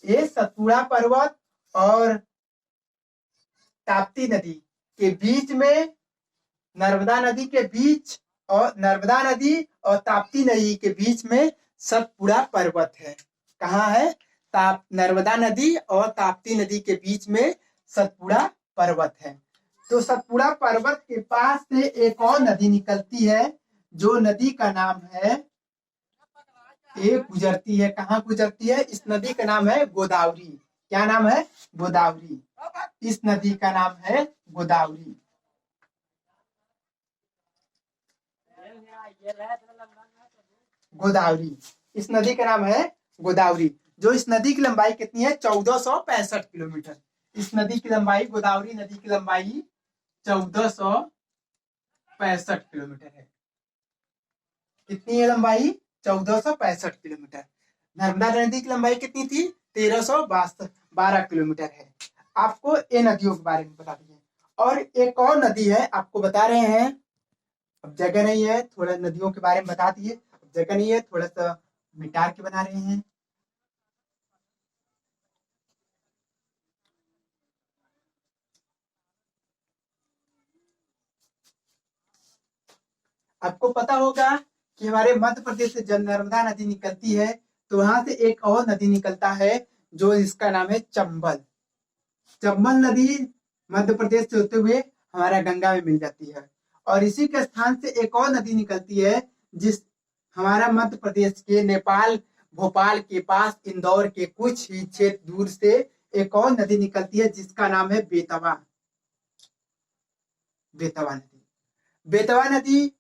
ये सतपुड़ा पर्वत और ताप्ती नदी के बीच में, नर्मदा नदी के बीच, और नर्मदा नदी और ताप्ती नदी के बीच में सतपुड़ा पर्वत है। कहाँ है? नर्मदा नदी और ताप्ती नदी के बीच में सतपुड़ा पर्वत है। तो सतपुड़ा पर्वत के पास से एक और नदी निकलती है, जो नदी का नाम है, एक गुजरती है। कहाँ गुजरती है? इस नदी का नाम है गोदावरी। क्या नाम है? गोदावरी। इस नदी का नाम है गोदावरी। गोदावरी, इस नदी का नाम है गोदावरी। जो इस नदी की लंबाई कितनी है? 1465 किलोमीटर। इस नदी की लंबाई, गोदावरी नदी की लंबाई 1465 किलोमीटर है। कितनी है लंबाई? 1465 किलोमीटर। नर्मदा नदी की लंबाई कितनी थी? 1312 किलोमीटर है। आपको ये नदियों के बारे में बता दिए। और एक और नदी है, आपको बता रहे हैं। अब जगह नहीं है, थोड़ा नदियों के बारे में बता दिए। जगह नहीं है, थोड़ा सा मिटार के बना रहे हैं। आपको पता होगा कि हमारे मध्य प्रदेश से जब नर्मदा नदी निकलती है, तो वहां से एक और नदी निकलता है, जो इसका नाम है चंबल। चंबल नदी मध्य प्रदेश से होते हुए हमारा गंगा में मिल जाती है। और इसी के स्थान से एक और नदी निकलती है, जिस हमारा मध्य प्रदेश के नेपाल भोपाल के पास इंदौर के कुछ ही क्षेत्र दूर से एक और नदी निकलती है, जिसका नाम है बेतवा। बेतवा नदी। बेतवा नदी,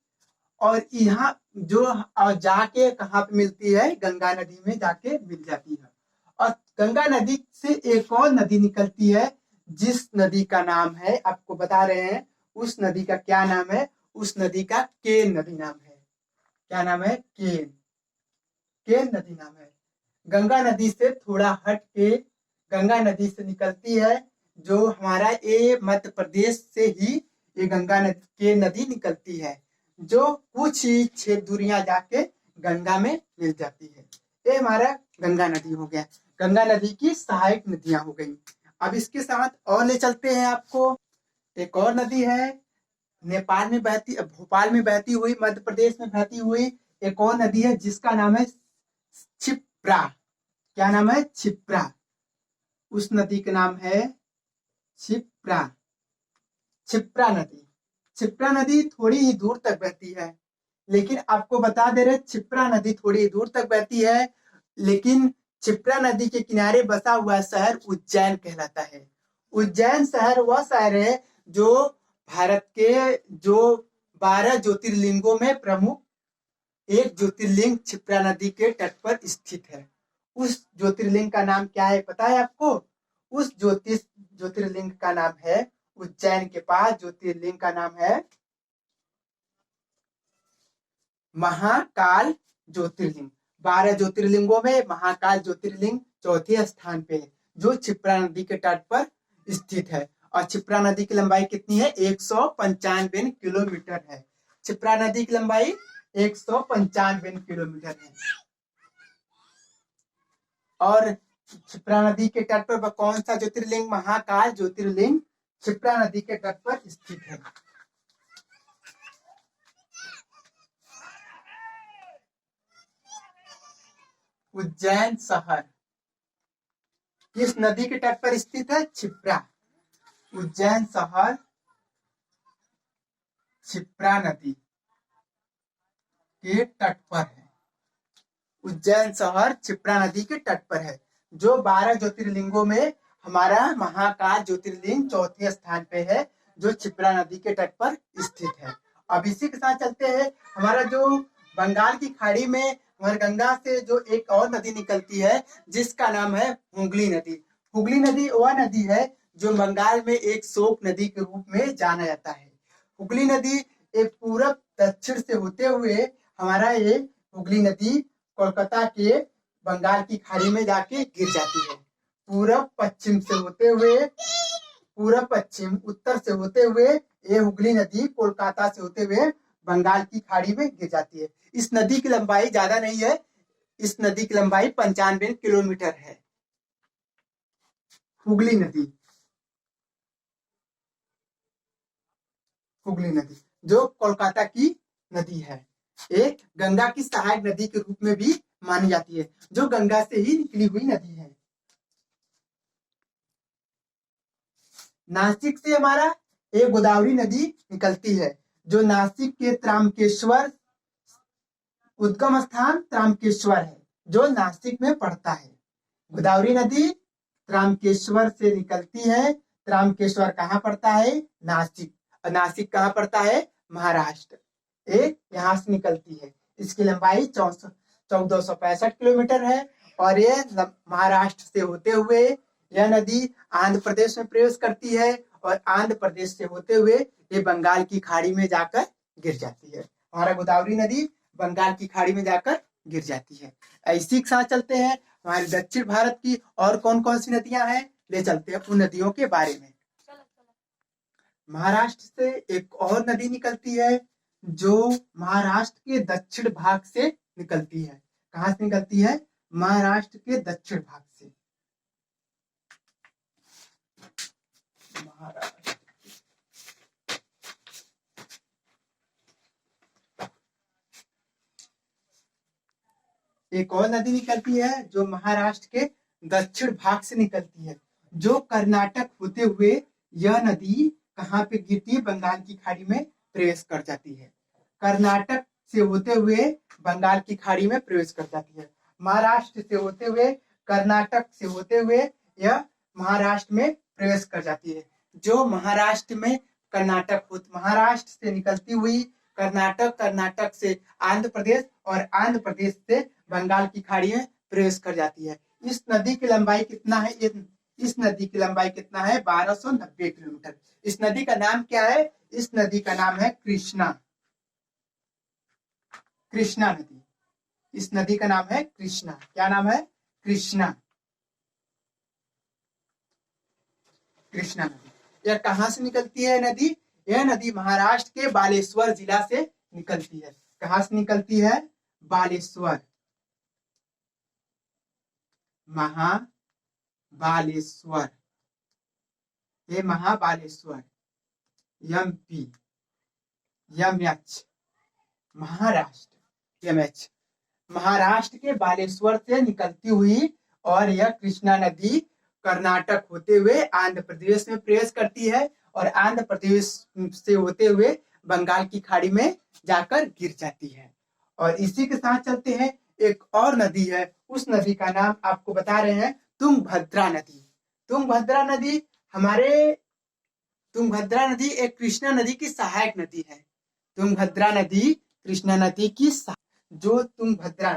और यहाँ जो और जाके कहाँ पे मिलती है? गंगा नदी में जाके मिल जाती है। और गंगा नदी से एक और नदी निकलती है, जिस नदी का नाम है, आपको बता रहे हैं, उस नदी का क्या नाम है? उस नदी का केन नदी नाम है। क्या नाम है? केन। केन नदी नाम है। गंगा नदी से थोड़ा हट के गंगा नदी से निकलती है, जो हमारा ये मध्य प्रदेश से ही ये गंगा नदी के नदी निकलती है, जो कुछ ही क्षेत्र दूरियां जाके गंगा में मिल जाती है। ये हमारा गंगा नदी हो गया। गंगा नदी की सहायक नदियां हो गई। अब इसके साथ और ले चलते हैं आपको। एक और नदी है, नेपाल में बहती, भोपाल में बहती हुई, मध्य प्रदेश में बहती हुई एक और नदी है, जिसका नाम है क्षिप्रा। क्या नाम है? क्षिप्रा। उस नदी का नाम है क्षिप्रा। क्षिप्रा नदी। क्षिप्रा नदी थोड़ी ही दूर तक बहती है, लेकिन आपको बता दे रहे, क्षिप्रा नदी थोड़ी दूर तक बहती है, लेकिन क्षिप्रा नदी के किनारे बसा हुआ शहर उज्जैन कहलाता है। उज्जैन शहर वह शहर है जो भारत के जो 12 ज्योतिर्लिंगों में प्रमुख एक ज्योतिर्लिंग क्षिप्रा नदी के तट पर स्थित है। उस ज्योतिर्लिंग का नाम क्या है, पता है आपको? उस ज्योतिर्लिंग का नाम है, उज्जैन के पास ज्योतिर्लिंग का नाम है महाकाल ज्योतिर्लिंग। 12 ज्योतिर्लिंगों में महाकाल ज्योतिर्लिंग चौथे स्थान पे है, जो क्षिप्रा नदी के तट पर स्थित है। और क्षिप्रा नदी की लंबाई कितनी है? 195 किलोमीटर है। क्षिप्रा नदी की लंबाई 195 किलोमीटर है। और क्षिप्रा नदी के तट पर कौन सा ज्योतिर्लिंग? महाकाल ज्योतिर्लिंग क्षिप्रा नदी के तट पर स्थित है। उज्जैन शहर किस नदी के तट पर स्थित है? क्षिप्रा। उज्जैन शहर क्षिप्रा नदी के तट पर है। उज्जैन शहर क्षिप्रा नदी के तट पर है, जो 12 ज्योतिर्लिंगों में हमारा महाकाल ज्योतिर्लिंग चौथे स्थान पे है, जो क्षिप्रा नदी के तट पर स्थित है। अब इसी के साथ चलते हैं, हमारा जो बंगाल की खाड़ी में हमारे गंगा से जो एक और नदी निकलती है, जिसका नाम है हुगली नदी। हुगली नदी वह नदी है जो बंगाल में एक शोक नदी के रूप में जाना जाता है। हुगली नदी एक पूरब दक्षिण से होते हुए हमारा ये हुगली नदी कोलकाता के बंगाल की खाड़ी में जाके गिर जाती है। पूरब पश्चिम से होते हुए, पूरब पश्चिम उत्तर से होते हुए ये हुगली नदी कोलकाता से होते हुए बंगाल की खाड़ी में गिर जाती है। इस नदी की लंबाई ज्यादा नहीं है, इस नदी की लंबाई 95 किलोमीटर है। हुगली नदी, हुगली नदी जो कोलकाता की नदी है, एक गंगा की सहायक नदी के रूप में भी मानी जाती है, जो गंगा से ही निकली हुई नदी है। नासिक से हमारा एक गोदावरी नदी निकलती है, जो नासिक के त्रामकेश्वर, उद्गम स्थान त्रामकेश्वर है, जो नासिक में पड़ता है। गोदावरी नदी त्रामकेश्वर से निकलती है। त्रामकेश्वर कहाँ पड़ता है? नासिक। नासिक कहाँ पड़ता है? महाराष्ट्र। एक यहाँ से निकलती है, इसकी लंबाई 1465 किलोमीटर है, और ये महाराष्ट्र से होते हुए यह नदी आंध्र प्रदेश में प्रवेश करती है, और आंध्र प्रदेश से होते हुए ये बंगाल की खाड़ी में जाकर गिर जाती है। हमारा गोदावरी नदी बंगाल की खाड़ी में जाकर गिर जाती है। इसी के साथ चलते हैं, हमारे दक्षिण भारत की और कौन कौन सी नदियां हैं, ले चलते हैं उन नदियों के बारे में। महाराष्ट्र से एक और नदी निकलती है, जो महाराष्ट्र के दक्षिण भाग से निकलती है। कहां से निकलती है? महाराष्ट्र के दक्षिण भाग से। महाराष्ट्र एक और नदी निकलती है, जो महाराष्ट्र के दक्षिण भाग से निकलती है, जो कर्नाटक होते हुए यह नदी कहाँ पे गिरती है? बंगाल की खाड़ी में प्रवेश कर जाती है। कर्नाटक से होते हुए बंगाल की खाड़ी में प्रवेश कर जाती है। महाराष्ट्र से होते हुए, कर्नाटक से होते हुए यह महाराष्ट्र में प्रवेश कर जाती है। जो महाराष्ट्र में महाराष्ट्र से निकलती हुई कर्नाटक, कर्नाटक से आंध्र प्रदेश, और आंध्र प्रदेश से बंगाल की खाड़ी में प्रवेश कर जाती है। इस नदी की लंबाई कितना है? इस नदी की लंबाई कितना है? 1290 किलोमीटर। इस नदी का नाम क्या है? इस नदी का नाम है कृष्णा। कृष्णा नदी। इस नदी का नाम है कृष्णा। क्या नाम है? कृष्णा। कृष्णा नदी। यह कहां से निकलती है नदी? यह नदी महाराष्ट्र के बालेश्वर जिला से निकलती है। कहां से निकलती है? बालेश्वर। महाबालेश्वर, ये Mahabaleshwar, MP, MH, Maharashtra, MH, Maharashtra के बालेश्वर से निकलती हुई, और यह कृष्णा नदी कर्नाटक होते हुए आंध्र प्रदेश में प्रवेश करती है, और आंध्र प्रदेश से होते हुए बंगाल की खाड़ी में जाकर गिर जाती है। और इसी के साथ चलते हैं, एक और नदी है, उस नदी का नाम आपको बता रहे हैं, तुंगभद्रा नदी। तुंगभद्रा नदी तुंगभद्रा नदी एक कृष्णा नदी की सहायक नदी है। तुंगभद्रा नदी कृष्णा नदी की जो तुंगभद्रा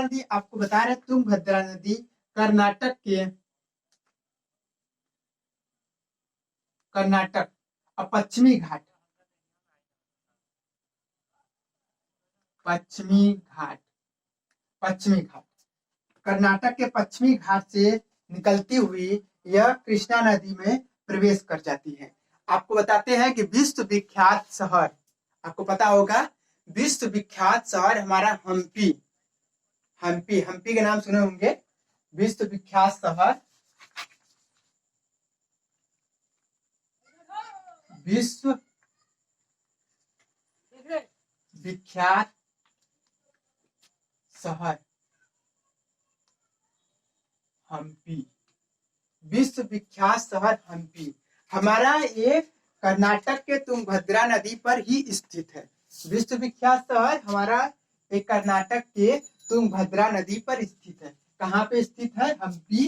नदी आपको बता रहे, तुंगभद्रा नदी कर्नाटक पश्चिमी घाट, कर्नाटक के पश्चिमी घाट से निकलती हुई यह कृष्णा नदी में प्रवेश कर जाती है। आपको बताते हैं कि विश्व विख्यात शहर, आपको पता होगा, विश्व विख्यात शहर हमारा हम्पी। हम्पी के नाम सुने होंगे। विश्व विख्यात शहर, विश्व विख्यात शहर हम्पी। विश्व विख्यात शहर हम्पी हमारा ये कर्नाटक के तुंगभद्रा नदी पर ही स्थित है। विश्व विख्यात शहर हमारा एक कर्नाटक के तुंगभद्रा नदी पर स्थित है। कहाँ पे स्थित है? हम्पी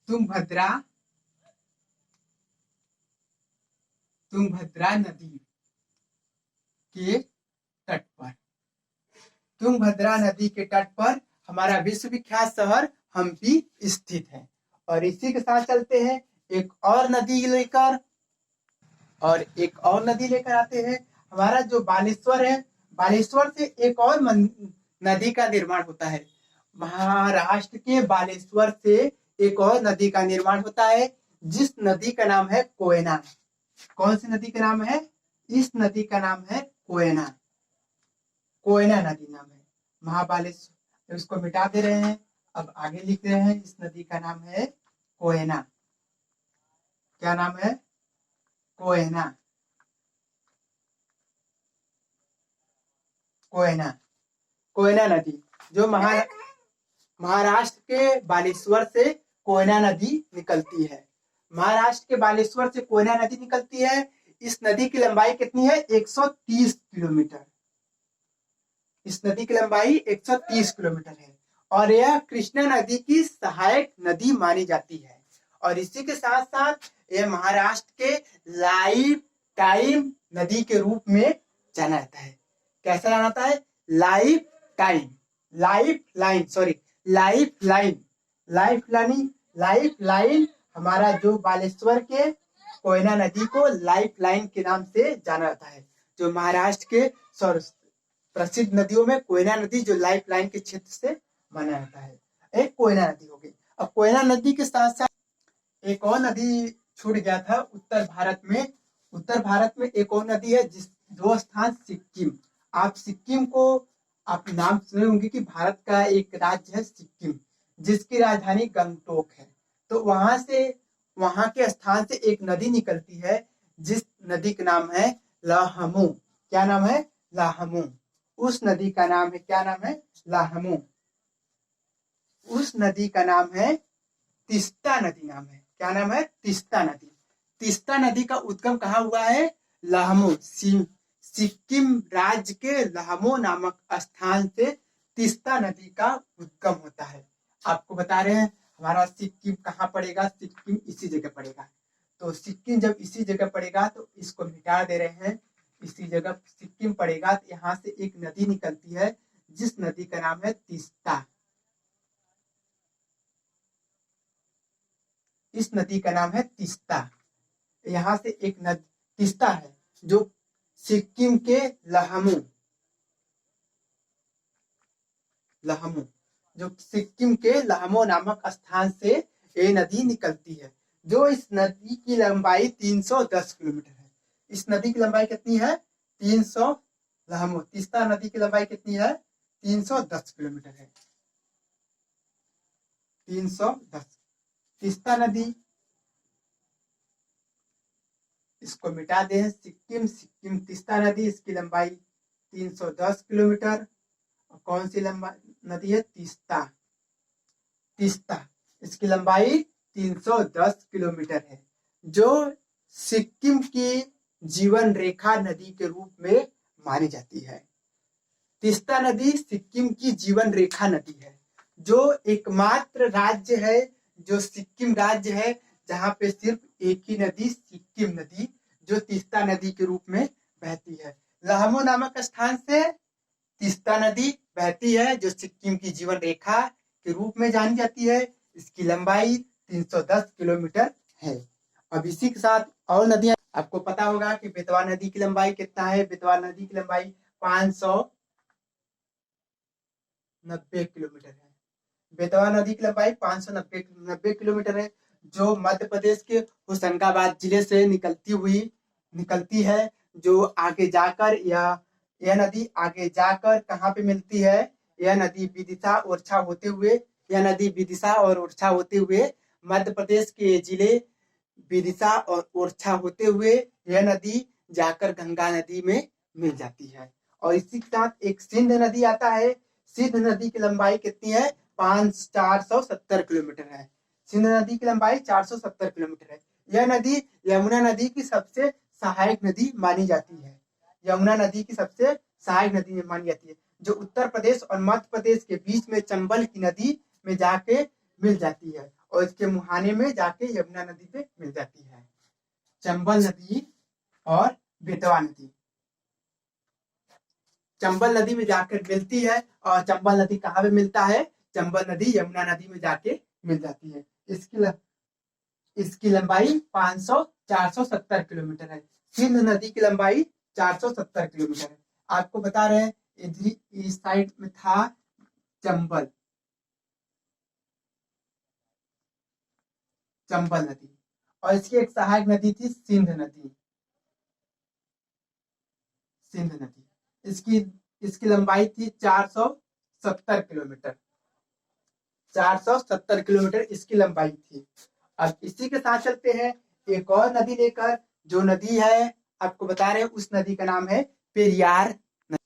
तुंगभद्रा नदी के तट पर, तुंगभद्रा नदी के तट पर हमारा विश्वविख्यात शहर हम्पी स्थित है। और इसी के साथ चलते हैं एक और नदी लेकर, आते हैं। हमारा जो बालेश्वर है, बालेश्वर से एक और नदी का निर्माण होता है। महाराष्ट्र के बालेश्वर से एक और नदी का निर्माण होता है, जिस नदी का नाम है कोयना। कौन सी नदी का नाम है? इस नदी का नाम है कोयना। कोयना नदी नाम है। महाबालेश्वर, उसको मिटा दे रहे हैं, अब आगे लिख रहे हैं। इस नदी का नाम है कोयना। क्या नाम है? कोयना। कोयना, कोयना नदी जो महाराष्ट्र के बालेश्वर से कोयना नदी निकलती है। महाराष्ट्र के बालेश्वर से कोयना नदी निकलती है। इस नदी की लंबाई कितनी है? 130 किलोमीटर। इस नदी की लंबाई 130 किलोमीटर है और यह कृष्णा नदी की सहायक नदी मानी जाती है। और इसी के साथ साथ यह महाराष्ट्र के लाइफ टाइम नदी के रूप में जाना जाता है। कैसा जाना जाता है? लाइफ टाइम, लाइफ लाइन हमारा जो बालेश्वर के कोयना नदी को लाइफ लाइन के नाम से जाना जाता है। जो महाराष्ट्र के प्रसिद्ध नदियों में कोयना नदी जो लाइफ लाइन के क्षेत्र से माना जाता है। एक कोयना नदी हो गई। अब कोयना नदी के साथ साथ एक और नदी छूट गया था उत्तर भारत में। उत्तर भारत में एक और नदी है जो स्थान सिक्किम। आप सिक्किम को आप नाम सुने होंगे कि भारत का एक राज्य है सिक्किम, जिसकी राजधानी गंगटोक है। तो वहां के स्थान से एक नदी निकलती है, जिस नदी का नाम है लाहमू। क्या नाम है? लाहमू। उस नदी का नाम है, क्या नाम है? लाहमू। उस नदी का नाम है तीस्ता नदी नाम है। क्या नाम है? तीस्ता नदी। तीस्ता नदी का उद्गम कहाँ हुआ है? लाहमू। सिक्किम राज्य के लाहमू नामक स्थान से तीस्ता नदी का उद्गम होता है। आपको बता रहे हैं हमारा सिक्किम कहाँ पड़ेगा? सिक्किम इसी जगह पड़ेगा। तो सिक्किम जब इसी जगह पड़ेगा तो इसको मिटा दे रहे हैं। इसी जगह सिक्किम पड़ेगा तो यहाँ से एक नदी निकलती है, जिस नदी का नाम है तीस्ता। इस नदी का नाम है तीस्ता। यहाँ से एक नदी तीस्ता है जो सिक्किम के लाहमू जो सिक्किम के लाहमू नामक स्थान से ये नदी निकलती है। जो इस नदी की लंबाई 310 किलोमीटर है। इस नदी की लंबाई कितनी है? 300। लाहमू तीस्ता नदी की लंबाई कितनी है? 310 किलोमीटर है। 310। तीस्ता नदी, इसको मिटा दे। सिक्किम तीस्ता नदी, इसकी लंबाई 310 किलोमीटर। कौन सी नदी है? तीस्ता। इसकी लंबाई 310 किलोमीटर है, जो सिक्किम की जीवन रेखा नदी के रूप में मानी जाती है। तीस्ता नदी सिक्किम की जीवन रेखा नदी है, जो एकमात्र राज्य है, जो सिक्किम राज्य है, जहां पे सिर्फ एक ही नदी, सिक्किम नदी, जो तीस्ता नदी के रूप में बहती है। लाहमू नामक स्थान से तीस्ता नदी बहती है, जो सिक्किम की जीवन रेखा के रूप में जानी जाती है। इसकी लंबाई 310 किलोमीटर है। अब इसी के साथ और नदियां आपको पता होगा कि बेतवा नदी की लंबाई कितना है? बेतवा नदी की लंबाई 590 किलोमीटर है। बेतवा नदी की लंबाई 590 किलोमीटर है, जो मध्य प्रदेश के होशंगाबाद जिले से निकलती है। जो आगे जाकर यह नदी आगे जाकर कहाँ पे मिलती है? यह नदी विदिशा और ओरछा होते हुए मध्य प्रदेश के जिले विदिशा और ओरछा होते हुए यह नदी जाकर गंगा नदी में मिल जाती है। और इसी के साथ एक सिंध नदी आता है। सिंध नदी की लंबाई कितनी है? 470 किलोमीटर है। सिंध नदी की लंबाई 470 किलोमीटर है। यह नदी यमुना नदी की सबसे सहायक नदी मानी जाती है। यमुना नदी की सबसे सहायक नदी मानी जाती है, जो उत्तर प्रदेश और मध्य प्रदेश के बीच में चंबल की नदी में जाके मिल जाती है। और इसके मुहाने में जाके यमुना नदी पे मिल जाती है। चंबल नदी और बेतवा नदी चंबल नदी में जाकर मिलती है। और चंबल नदी कहाँ पे मिलता है? चंबल नदी यमुना नदी में जाके मिल जाती है। इसकी लंबाई 470 किलोमीटर है। सिंध नदी की लंबाई 470 किलोमीटर है। आपको बता रहे हैं इस साइड में था चंबल नदी, और इसकी एक सहायक नदी थी सिंध नदी। इसकी लंबाई थी 470 किलोमीटर। 470 किलोमीटर इसकी लंबाई थी। अब इसी के साथ चलते हैं एक और नदी लेकर। जो नदी है आपको बता रहे हैं, उस नदी का नाम है पेरियार नदी।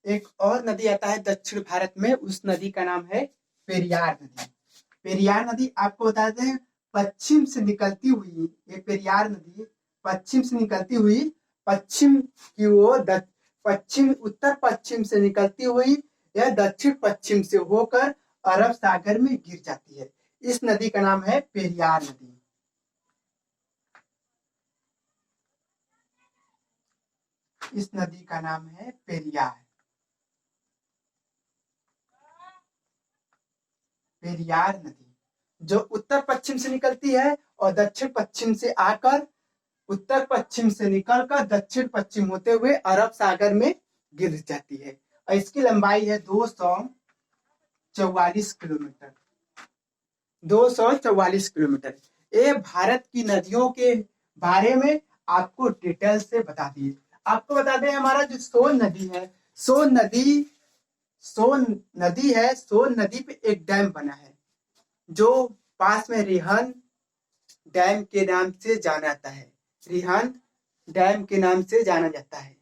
एक और नदी आता है दक्षिण भारत में, उस नदी का नाम है पेरियार नदी। पेरियार नदी आपको बताते हैं पश्चिम से निकलती हुई, ये पेरियार नदी पश्चिम से निकलती हुई पश्चिम की ओर उत्तर पश्चिम से निकलती हुई यह दक्षिण पश्चिम से होकर अरब सागर में गिर जाती है। इस नदी का नाम है पेरियार नदी। इस नदी का नाम है पेरियार नदी, जो उत्तर पश्चिम से निकलती है और दक्षिण पश्चिम से आकर उत्तर पश्चिम से निकलकर दक्षिण पश्चिम होते हुए अरब सागर में गिर जाती है। और इसकी लंबाई है 244 किलोमीटर। 244 किलोमीटर। ये भारत की नदियों के बारे में आपको डिटेल से बता दिए। आपको बता दें हमारा जो सोन नदी है, सोन नदी पे एक डैम बना है जो पास में रिहन डैम के नाम से जाना जाता है। रिहन डैम के नाम से जाना जाता है।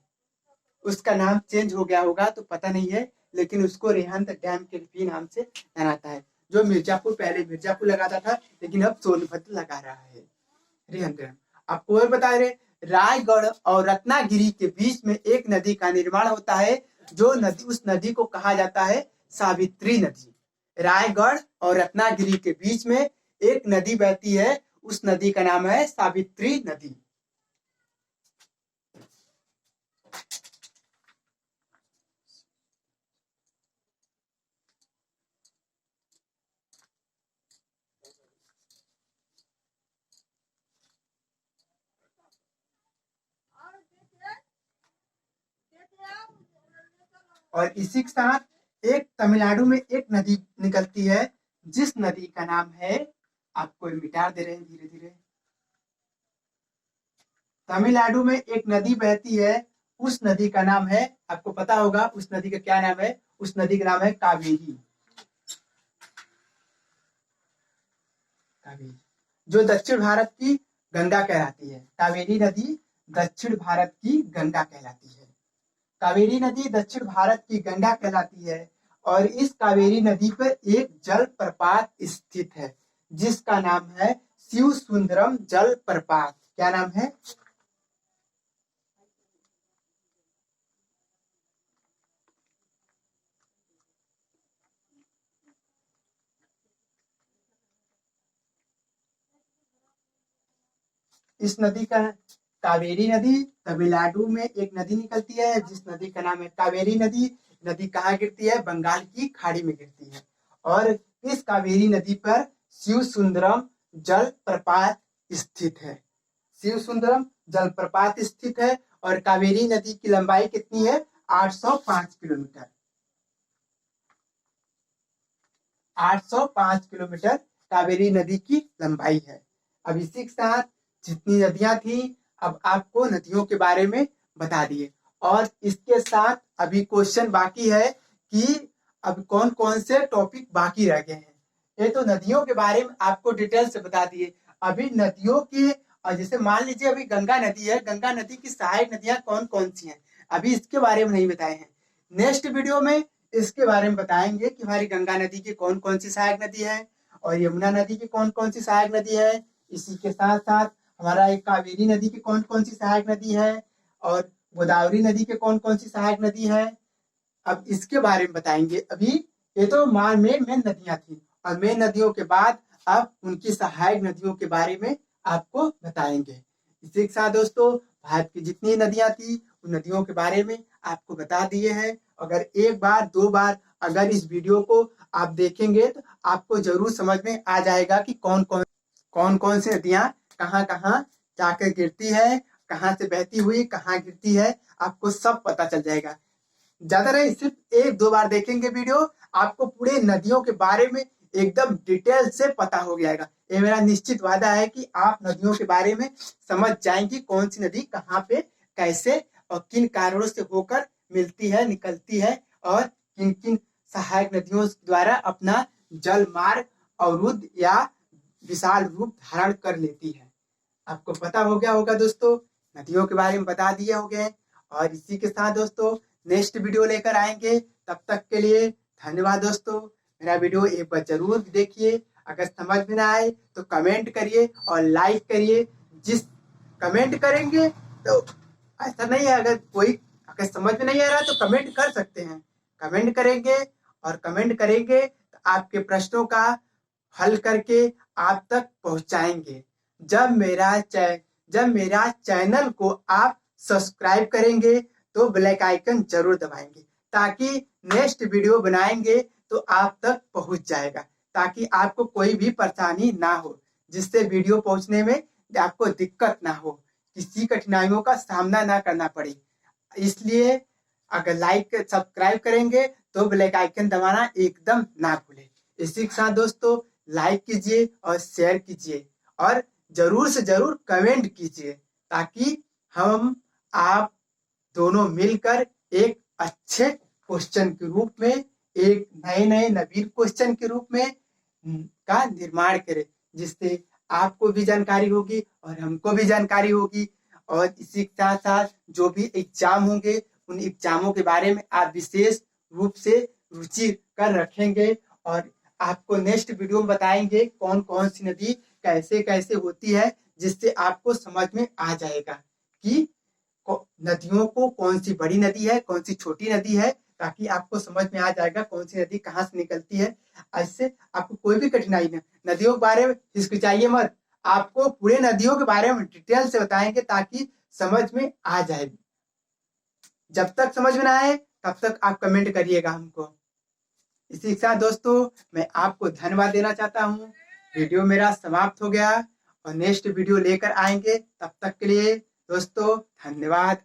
उसका नाम चेंज हो गया होगा तो पता नहीं है, लेकिन उसको रिहन डैम के भी नाम से जाना जाता है। जो पहले मिर्जापुर लगाता था, लेकिन अब सोनभद्र लगा रहा है रिहन डैम। आपको और बता रहे, रायगढ़ और रत्नागिरी के बीच में एक नदी का निर्माण होता है। उस नदी को कहा जाता है सावित्री नदी। रायगढ़ और रत्नागिरी के बीच में एक नदी बहती है, उस नदी का नाम है सावित्री नदी। और इसी के साथ एक तमिलनाडु में एक नदी निकलती है, जिस नदी का नाम है, आपको मिटा दे रहे हैं धीरे धीरे। तमिलनाडु में एक नदी बहती है, उस नदी का नाम है, आपको पता होगा उस नदी का क्या नाम है? उस नदी का नाम है कावेरी। जो दक्षिण भारत की गंगा कहलाती है। कावेरी नदी दक्षिण भारत की गंगा कहलाती है। कावेरी नदी दक्षिण भारत की गंगा कहलाती है। और इस कावेरी नदी पर एक जल प्रपात स्थित है, जिसका नाम है शिव सुंदरम जल प्रपात। क्या नाम है? इस नदी का कावेरी नदी, तमिलनाडु में एक नदी निकलती है जिस नदी का नाम है कावेरी नदी। नदी कहाँ गिरती है? बंगाल की खाड़ी में गिरती है। और इस कावेरी नदी पर शिव सुंदरम जल प्रपात स्थित है। शिव सुंदरम जल प्रपात स्थित है। और कावेरी नदी की लंबाई कितनी है? 805 किलोमीटर। 805 किलोमीटर कावेरी नदी की लंबाई है। अब इसी के साथ जितनी नदियां थी, अब आपको नदियों के बारे में बता दिए। और इसके साथ अभी क्वेश्चन बाकी है कि अब कौन कौन से टॉपिक बाकी रह गए हैं। ये तो नदियों के बारे में आपको डिटेल से बता दिए। अभी नदियों की, जैसे मान लीजिए अभी गंगा नदी है, गंगा नदी की सहायक नदियां कौन कौन सी हैं, अभी इसके बारे में नहीं बताए हैं। नेक्स्ट वीडियो में इसके बारे में बताएंगे कि हमारी गंगा नदी की कौन कौन सी सहायक नदी है और यमुना नदी की कौन कौन सी सहायक नदी है। इसी के साथ साथ हमारा एक कावेरी नदी की कौन कौन सी सहायक नदी है और गोदावरी नदी के कौन कौन सी सहायक नदी है। अब इसके बारे में बताएंगे। अभी ये तो मेन नदियां थी, और मेन नदियों के बाद अब उनकी सहायक नदियों के बारे में आपको बताएंगे। इसी के साथ दोस्तों भारत की जितनी नदियां थी उन नदियों के बारे में आपको बता दिए हैं। अगर एक बार दो बार अगर इस वीडियो को आप देखेंगे तो आपको जरूर समझ में आ जाएगा कि कौन कौन सी नदियां कहाँ कहाँ जाकर गिरती है, कहाँ से बहती हुई कहाँ गिरती है, आपको सब पता चल जाएगा। ज्यादा नहीं, सिर्फ एक दो बार देखेंगे वीडियो, आपको पूरे नदियों के बारे में एकदम डिटेल से पता हो जाएगा। ये मेरा निश्चित वादा है कि आप नदियों के बारे में समझ जाएंगे, कौन सी नदी कहाँ पे कैसे और किन कारणों से होकर मिलती है, निकलती है, और किन किन सहायक नदियों द्वारा अपना जल मार्ग अवरुद्ध या विशाल रूप धारण कर लेती है। आपको पता हो गया होगा दोस्तों, नदियों के बारे में बता दिए हो गए। और इसी के साथ दोस्तों नेक्स्ट वीडियो लेकर आएंगे, तब तक के लिए धन्यवाद दोस्तों। मेरा वीडियो एक बार जरूर देखिए, अगर समझ में ना आए तो कमेंट करिए और लाइक करिए। जिस कमेंट करेंगे तो ऐसा नहीं है, अगर समझ में नहीं आ रहा तो कमेंट कर सकते हैं, कमेंट करेंगे और कमेंट करेंगे तो आपके प्रश्नों का हल करके आप तक पहुंचाएंगे। जब मेरा चैनल को आप सब्सक्राइब करेंगे तो ब्लैक आइकन जरूर दबाएंगे, ताकि नेक्स्ट वीडियो बनाएंगे तो आप तक पहुंच जाएगा, ताकि आपको कोई भी परेशानी ना हो, जिससे वीडियो पहुंचने में आपको दिक्कत ना हो, किसी कठिनाइयों का सामना ना करना पड़े। इसलिए अगर लाइक सब्सक्राइब करेंगे तो ब्लैक आइकन दबाना एकदम ना भूलें। इसी के साथ दोस्तों लाइक कीजिए और शेयर कीजिए और जरूर से जरूर कमेंट कीजिए, ताकि हम आप दोनों मिलकर एक अच्छे क्वेश्चन के रूप में, एक नए नवीन क्वेश्चन के रूप में का निर्माण करें, जिससे आपको भी जानकारी होगी और हमको भी जानकारी होगी। और इसी के साथ साथ जो भी एग्जाम होंगे उन एग्जामों के बारे में आप विशेष रूप से रुचि कर रखेंगे, और आपको नेक्स्ट वीडियो में बताएंगे कौन कौन सी नदी कैसे कैसे होती है, जिससे आपको समझ में आ जाएगा कि नदियों को कौन सी बड़ी नदी है, कौन सी छोटी नदी है, ताकि आपको समझ में आ जाएगा कौन सी नदी कहाँ से निकलती है। ऐसे आपको कोई भी कठिनाई नहीं, नदियों के बारे में हिचकिचाइए मत, आपको पूरे नदियों के बारे में डिटेल से बताएंगे ताकि समझ में आ जाए। जब तक समझ में ना आए तब तक आप कमेंट करिएगा हमको। इसी के साथ दोस्तों मैं आपको धन्यवाद देना चाहता हूँ। वीडियो मेरा समाप्त हो गया और नेक्स्ट वीडियो लेकर आएंगे, तब तक के लिए दोस्तों धन्यवाद।